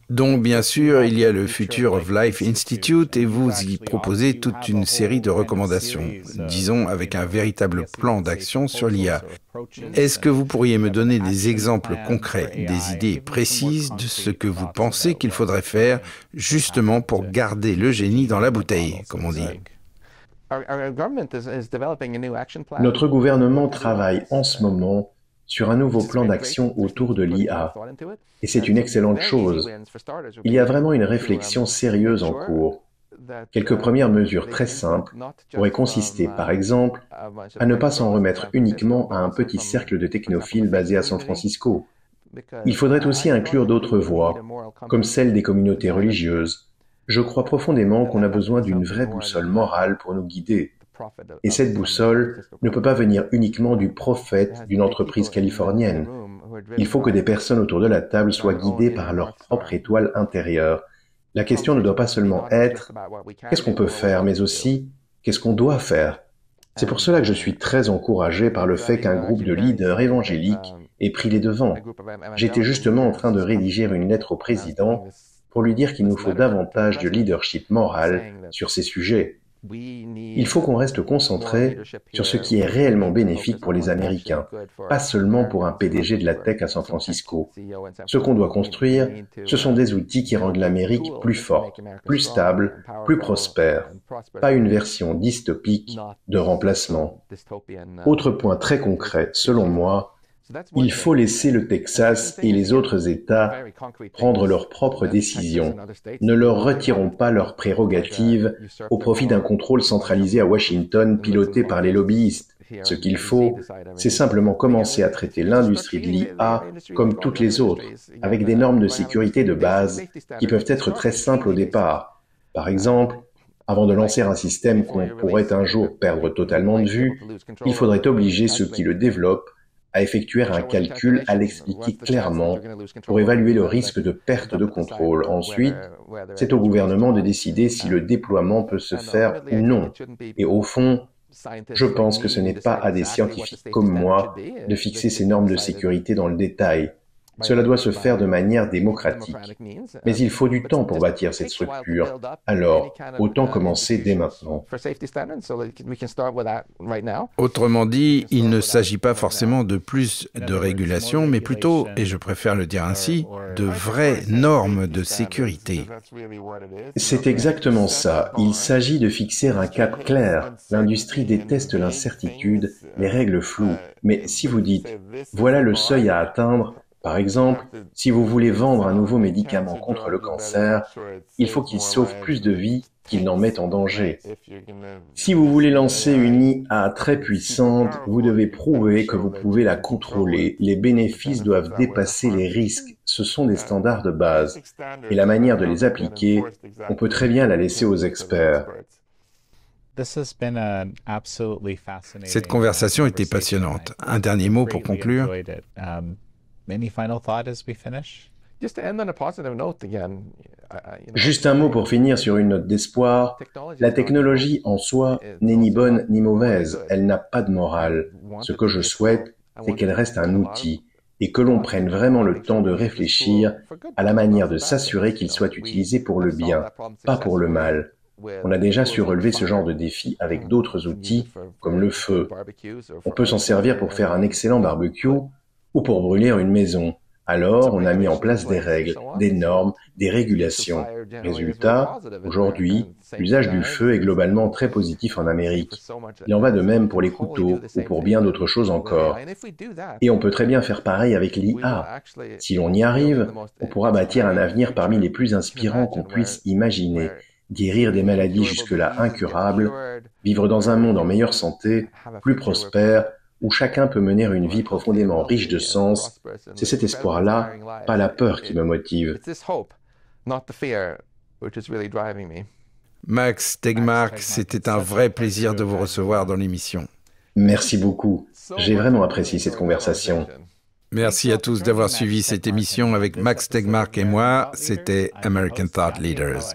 Donc, bien sûr, il y a le Future of Life Institute et vous y proposez toute une série de recommandations, disons avec un véritable plan d'action sur l'IA. Est-ce que vous pourriez me donner des exemples concrets, des idées précises de ce que vous pensez qu'il faudrait faire justement pour garder le génie dans la bouteille, comme on dit? Notre gouvernement travaille en ce moment sur un nouveau plan d'action autour de l'IA. Et c'est une excellente chose. Il y a vraiment une réflexion sérieuse en cours. Quelques premières mesures très simples pourraient consister, par exemple, à ne pas s'en remettre uniquement à un petit cercle de technophiles basé à San Francisco. Il faudrait aussi inclure d'autres voies, comme celle des communautés religieuses. Je crois profondément qu'on a besoin d'une vraie boussole morale pour nous guider. Et cette boussole ne peut pas venir uniquement du prophète d'une entreprise californienne. Il faut que des personnes autour de la table soient guidées par leur propre étoile intérieure. La question ne doit pas seulement être « qu'est-ce qu'on peut faire ?», mais aussi « qu'est-ce qu'on doit faire ?» C'est pour cela que je suis très encouragé par le fait qu'un groupe de leaders évangéliques ait pris les devants. J'étais justement en train de rédiger une lettre au président pour lui dire qu'il nous faut davantage de leadership moral sur ces sujets. Il faut qu'on reste concentré sur ce qui est réellement bénéfique pour les Américains, pas seulement pour un PDG de la tech à San Francisco. Ce qu'on doit construire, ce sont des outils qui rendent l'Amérique plus forte, plus stable, plus prospère, pas une version dystopique de remplacement. Autre point très concret, selon moi, il faut laisser le Texas et les autres États prendre leurs propres décisions. Ne leur retirons pas leurs prérogatives au profit d'un contrôle centralisé à Washington piloté par les lobbyistes. Ce qu'il faut, c'est simplement commencer à traiter l'industrie de l'IA comme toutes les autres, avec des normes de sécurité de base qui peuvent être très simples au départ. Par exemple, avant de lancer un système qu'on pourrait un jour perdre totalement de vue, il faudrait obliger ceux qui le développent à effectuer un calcul, à l'expliquer clairement pour évaluer le risque de perte de contrôle. Ensuite, c'est au gouvernement de décider si le déploiement peut se faire ou non. Et au fond, je pense que ce n'est pas à des scientifiques comme moi de fixer ces normes de sécurité dans le détail. Cela doit se faire de manière démocratique. Mais il faut du temps pour bâtir cette structure. Alors, autant commencer dès maintenant. Autrement dit, il ne s'agit pas forcément de plus de régulation, mais plutôt, et je préfère le dire ainsi, de vraies normes de sécurité. C'est exactement ça. Il s'agit de fixer un cap clair. L'industrie déteste l'incertitude, les règles floues. Mais si vous dites, voilà le seuil à atteindre, par exemple, si vous voulez vendre un nouveau médicament contre le cancer, il faut qu'il sauve plus de vies qu'il n'en met en danger. Si vous voulez lancer une IA très puissante, vous devez prouver que vous pouvez la contrôler. Les bénéfices doivent dépasser les risques. Ce sont des standards de base. Et la manière de les appliquer, on peut très bien la laisser aux experts. Cette conversation était passionnante. Un dernier mot pour conclure. Any final thought as we finish? Juste un mot pour finir sur une note d'espoir. La technologie en soi n'est ni bonne ni mauvaise, elle n'a pas de morale. Ce que je souhaite, c'est qu'elle reste un outil et que l'on prenne vraiment le temps de réfléchir à la manière de s'assurer qu'il soit utilisé pour le bien, pas pour le mal. On a déjà su relever ce genre de défi avec d'autres outils, comme le feu. On peut s'en servir pour faire un excellent barbecue ou pour brûler une maison. Alors, on a mis en place des règles, des normes, des régulations. Résultat, aujourd'hui, l'usage du feu est globalement très positif en Amérique. Il en va de même pour les couteaux ou pour bien d'autres choses encore. Et on peut très bien faire pareil avec l'IA. Si l'on y arrive, on pourra bâtir un avenir parmi les plus inspirants qu'on puisse imaginer. Guérir des maladies jusque-là incurables, vivre dans un monde en meilleure santé, plus prospère, où chacun peut mener une vie profondément riche de sens. C'est cet espoir-là, pas la peur qui me motive. Max Tegmark, c'était un vrai plaisir de vous recevoir dans l'émission. Merci beaucoup. J'ai vraiment apprécié cette conversation. Merci à tous d'avoir suivi cette émission avec Max Tegmark et moi. C'était American Thought Leaders.